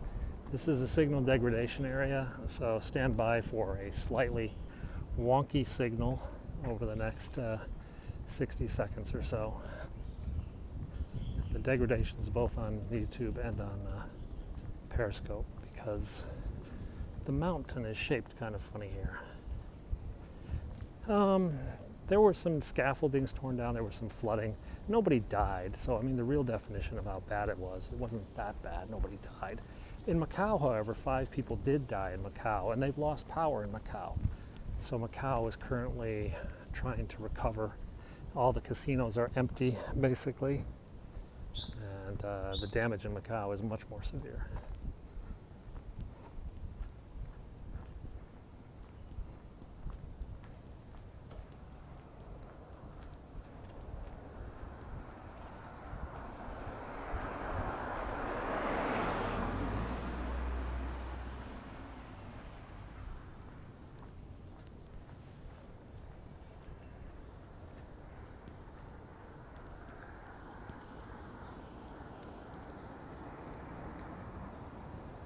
This is a signal degradation area, so stand by for a slightly wonky signal over the next 60 seconds or so. The degradation is both on YouTube and on Periscope because the mountain is shaped kind of funny here. There were some scaffoldings torn down, there was some flooding. Nobody died, so I mean the real definition of how bad it wasn't that bad, nobody died. In Macau, however, 5 people did die in Macau, and they've lost power in Macau. So Macau is currently trying to recover. All the casinos are empty, basically, and the damage in Macau is much more severe.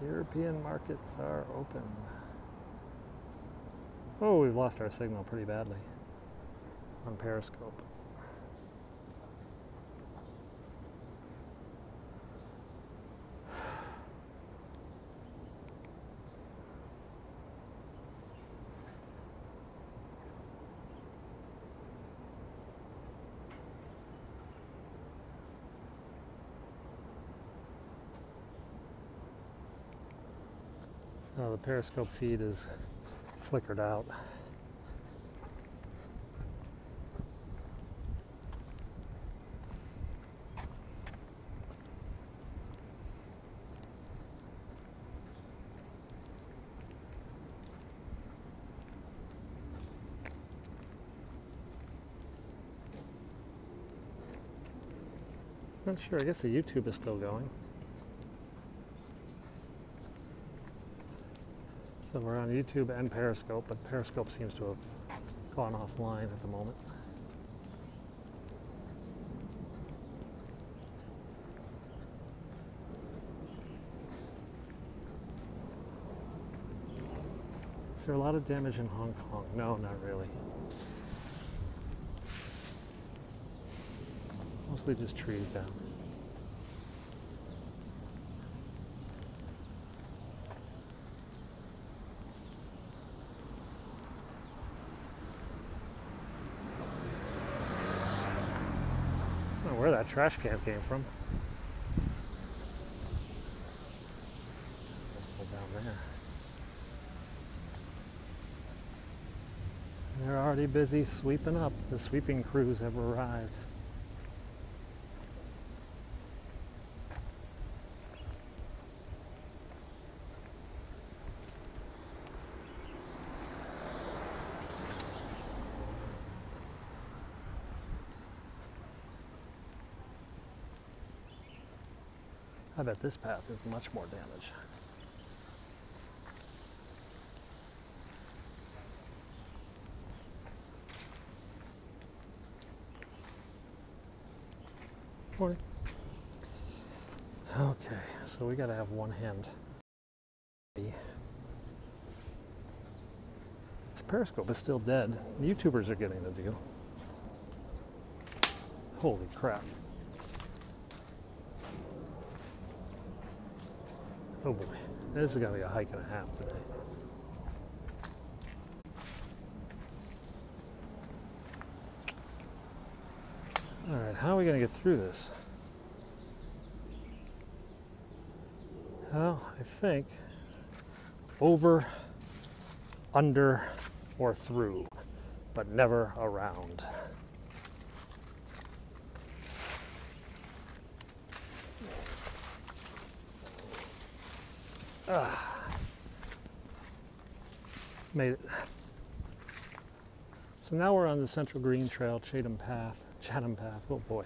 European markets are open. Oh, we've lost our signal pretty badly on Periscope. So the Periscope feed is flickered out. Not sure, I guess the YouTube is still going. So we're on YouTube and Periscope, but Periscope seems to have gone offline at the moment. Is there a lot of damage in Hong Kong? No, not really. Mostly just trees down. I don't know where that trash can came from. Let's go down there. They're already busy sweeping up. The sweeping crews have arrived. I bet this path is much more damage. Morning. Okay, so we gotta have one hand. Periscope is still dead. The YouTubers are getting the view. Holy crap. Oh boy, this is gonna be a hike and a half today. All right, how are we gonna get through this? Well, I think over, under, or through, but never around. Made it. So now we're on the Central Green Trail, Chatham Path. Oh boy.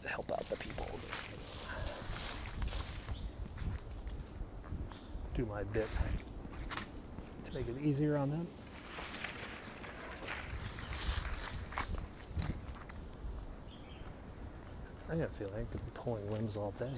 Help out the people. Do my bit to make it easier on them. I got a feeling I could be pulling limbs all day.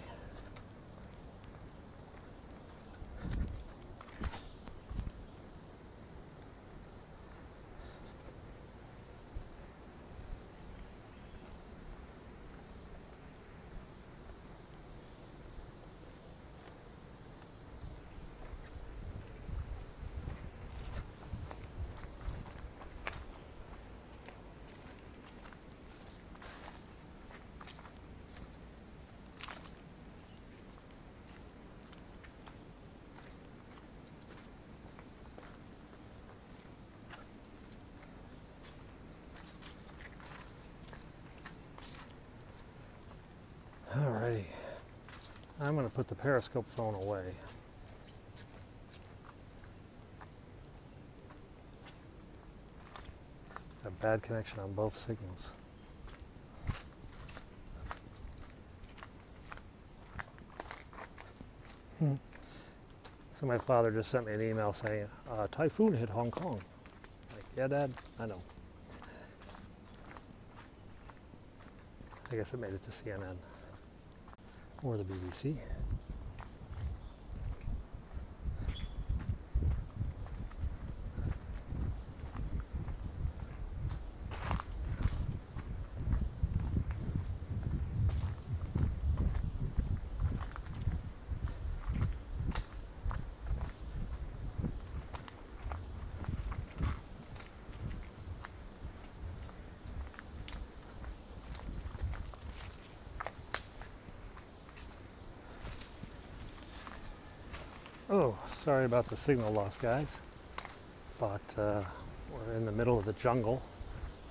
Alrighty, I'm going to put the Periscope phone away. A bad connection on both signals. So my father just sent me an email saying, Typhoon hit Hong Kong. Like, yeah, Dad, I know. I guess it made it to CNN. Or the BBC. Oh, sorry about the signal loss, guys. But we're in the middle of the jungle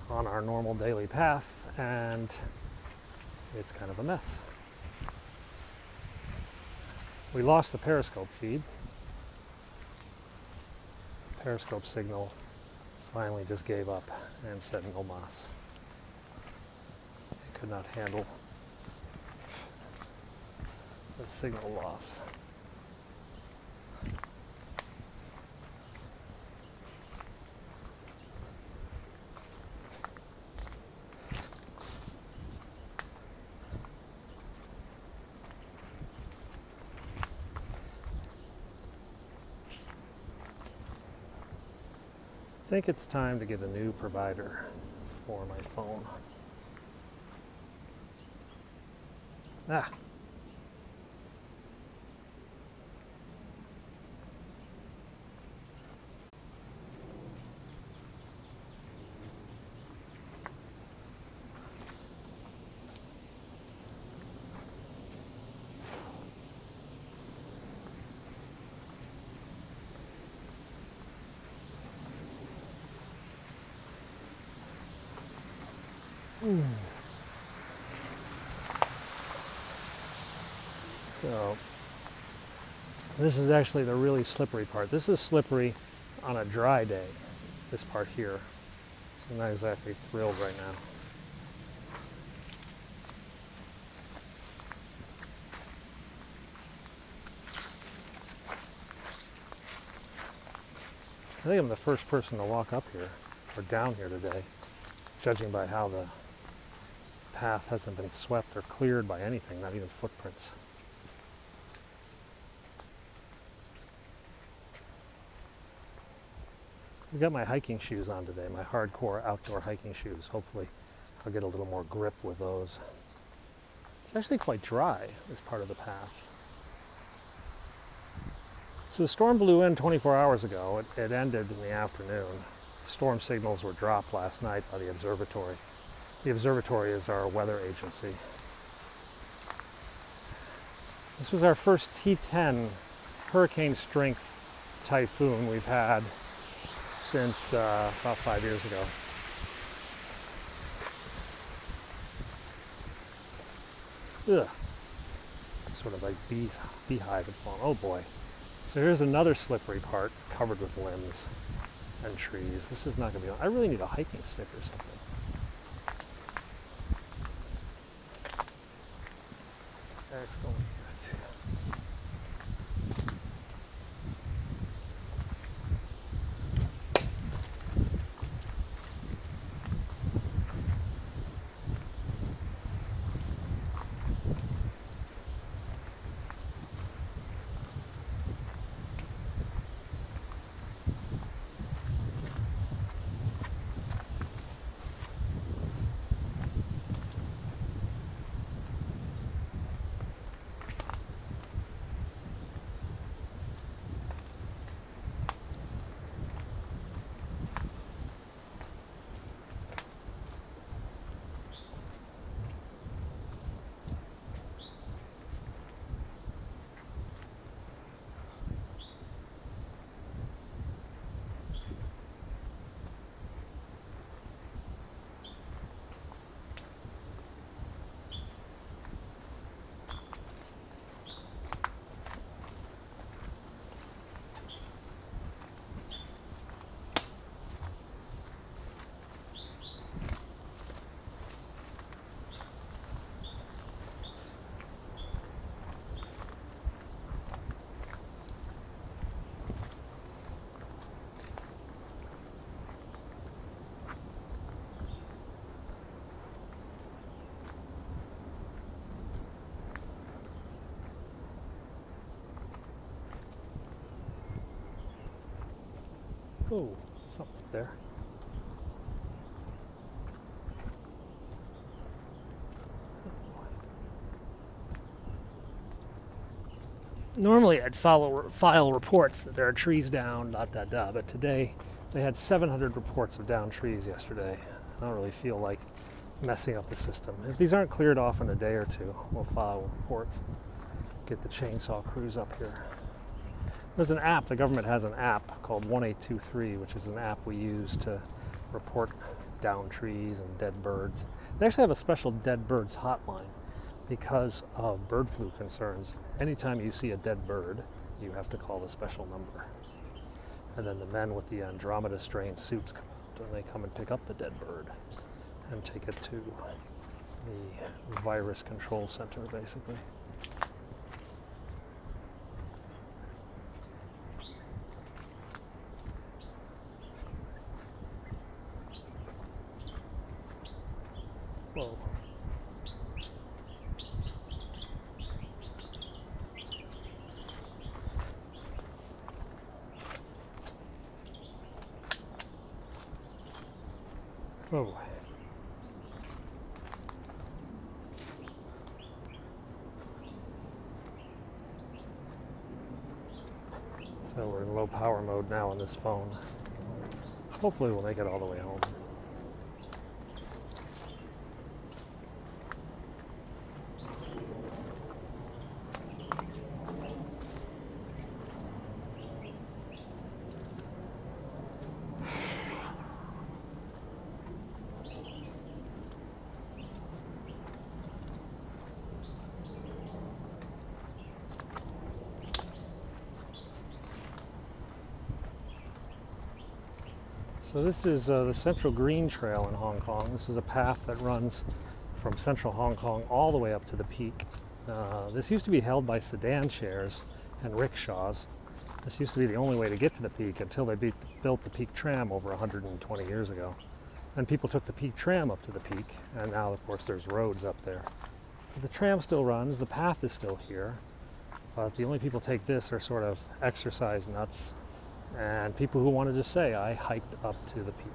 on our normal daily path, and it's kind of a mess. We lost the Periscope feed. Periscope signal finally just gave up and said no mas. It could not handle the signal loss. I think it's time to get a new provider for my phone. Ah. So this is actually the really slippery part. This is slippery on a dry day, this part here. So I'm not exactly thrilled right now. I think I'm the first person to walk up here, or down here today, judging by how the path hasn't been swept or cleared by anything, not even footprints. I got my hiking shoes on today, my hardcore outdoor hiking shoes. Hopefully I'll get a little more grip with those. It's actually quite dry, this part of the path. So the storm blew in 24 hours ago. It ended in the afternoon. Storm signals were dropped last night by the observatory. The observatory is our weather agency. This was our first T10 hurricane strength typhoon we've had since about 5 years ago. Ugh. Some sort of like beehive had fallen. Oh boy. So here's another slippery part covered with limbs and trees. This is not going to be. I really need a hiking stick or something. Eric's going here. Oh, something there. Normally I'd file reports that there are trees down, but today they had 700 reports of downed trees yesterday. I don't really feel like messing up the system. If these aren't cleared off in a day or two, we'll file reports. Get the chainsaw crews up here. There's an app, the government has an app called 1823, which is an app we use to report downed trees and dead birds. They actually have a special dead birds hotline because of bird flu concerns. Anytime you see a dead bird, you have to call the special number. And then the men with the Andromeda strain suits come out and they come and pick up the dead bird and take it to the virus control center, basically. Whoa. Whoa. So we're in low power mode now on this phone. Hopefully we'll make it all the way home. So this is the Central Green Trail in Hong Kong. This is a path that runs from central Hong Kong all the way up to the peak. This used to be held by sedan chairs and rickshaws. This used to be the only way to get to the peak until they built the peak tram over 120 years ago. And people took the peak tram up to the peak, and now of course there's roads up there. But the tram still runs, the path is still here, but the only people take this are sort of exercise nuts and people who wanted to say, I hiked up to the peak.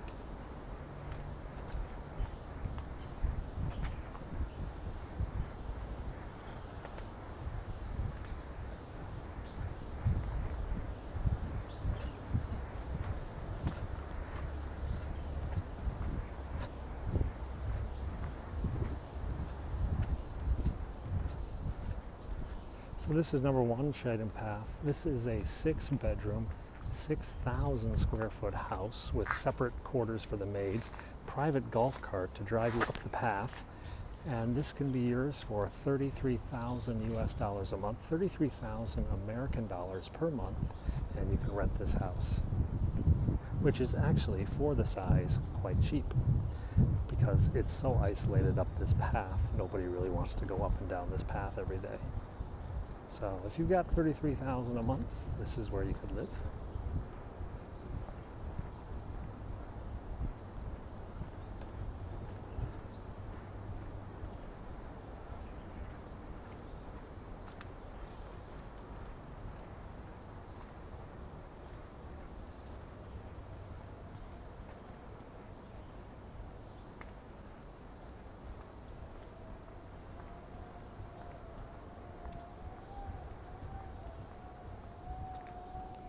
So this is number one Shading Path. This is a 6-bedroom, 6,000 square foot house with separate quarters for the maids, private golf cart to drive you up the path, and this can be yours for $33,000 US dollars a month, 33,000 American dollars per month, and you can rent this house, which is actually, for the size, quite cheap because it's so isolated up this path. Nobody really wants to go up and down this path every day. So if you've got $33,000 a month, this is where you could live.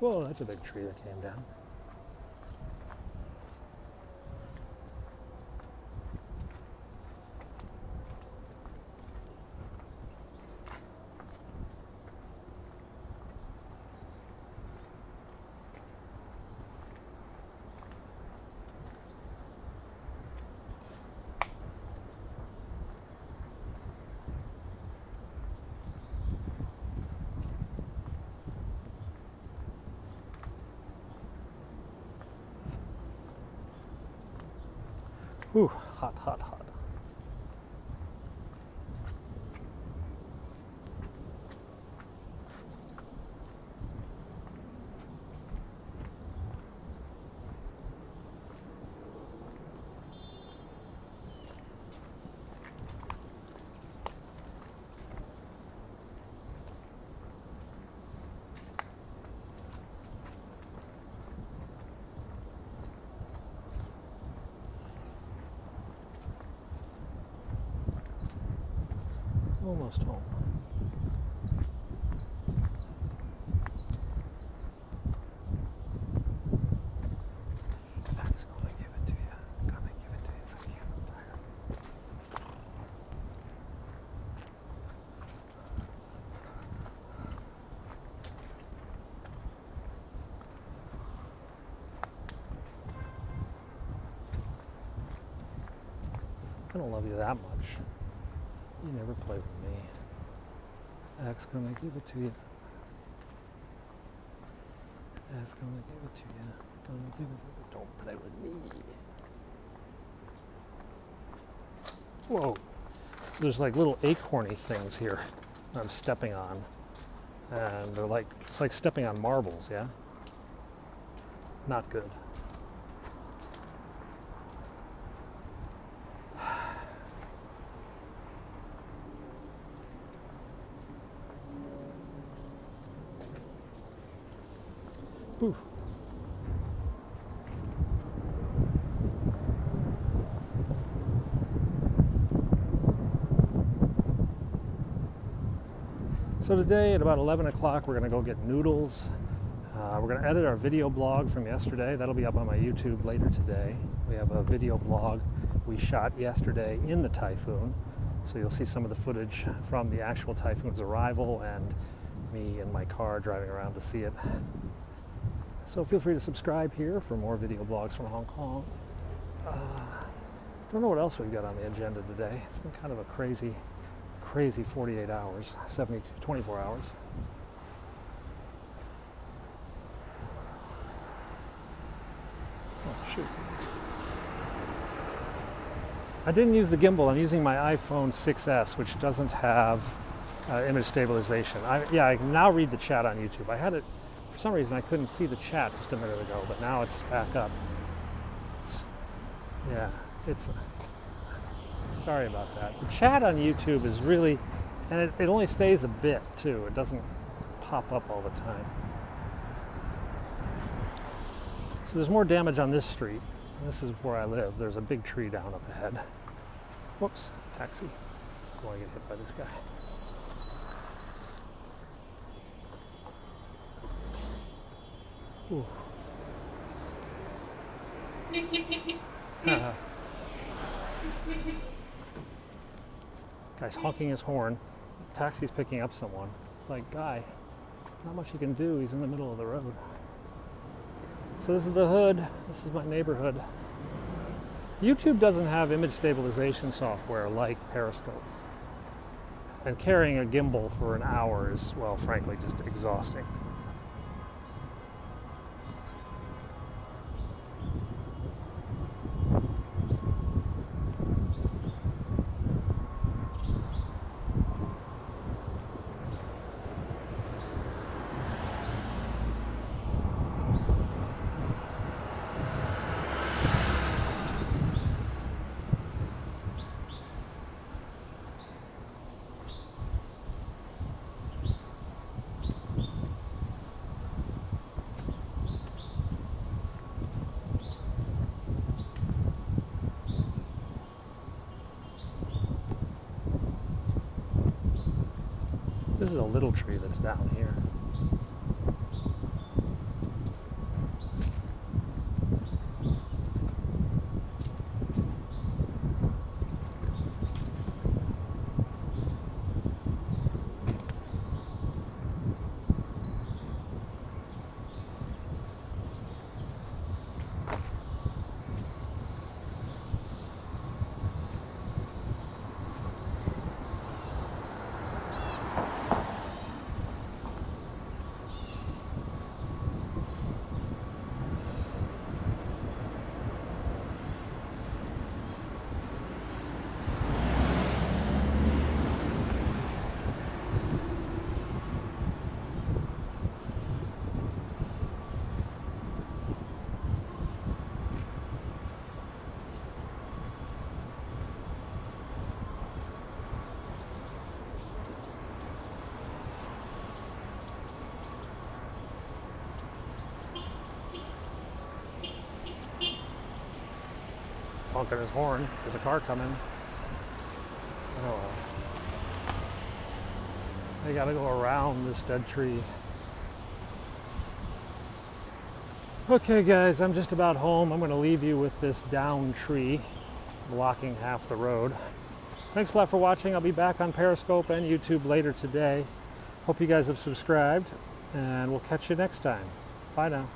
Whoa, that's a big tree that came down. Whew, hot, hot, hot. Almost home. That's gonna give it to you. Gonna give it to you. Thank you. I don't love you that much. You never play with me. X gonna give it to you. X gonna give it to you. Gonna give it to you. Don't play with me. Whoa. There's like little acorny things here I'm stepping on. And they're like, it's like stepping on marbles, yeah? Not good. Ooh. So today at about 11 o'clock we're going to go get noodles. We're going to edit our video blog from yesterday. That'll be up on my YouTube later today. We have a video blog we shot yesterday in the Typhoon. So you'll see some of the footage from the actual Typhoon's arrival and me in my car driving around to see it. So feel free to subscribe here for more video blogs from Hong Kong. Don't know what else we've got on the agenda today. It's been kind of a crazy 48 hours, 24 hours. Oh, shoot. I didn't use the gimbal. I'm using my iPhone 6S, which doesn't have image stabilization. I can now read the chat on YouTube. I had it, for some reason I couldn't see the chat just a minute ago, but now it's back up. Yeah, it's, sorry about that. The chat on YouTube is really, and it only stays a bit too. It doesn't pop up all the time. So there's more damage on this street. This is where I live. There's a big tree down up ahead. Whoops, taxi. Going to get hit by this guy. Ooh. Guy's honking his horn. Taxi's picking up someone. It's like, guy, not much you can do. He's in the middle of the road. So this is the hood. This is my neighborhood. YouTube doesn't have image stabilization software like Periscope. And carrying a gimbal for an hour is, well, frankly, just exhausting. This is a little tree that's down here. Honking his horn. There's a car coming. Oh, they gotta go around this dead tree. Okay guys, I'm just about home. I'm gonna leave you with this down tree blocking half the road. Thanks a lot for watching. I'll be back on Periscope and YouTube later today. Hope you guys have subscribed, and we'll catch you next time. Bye now.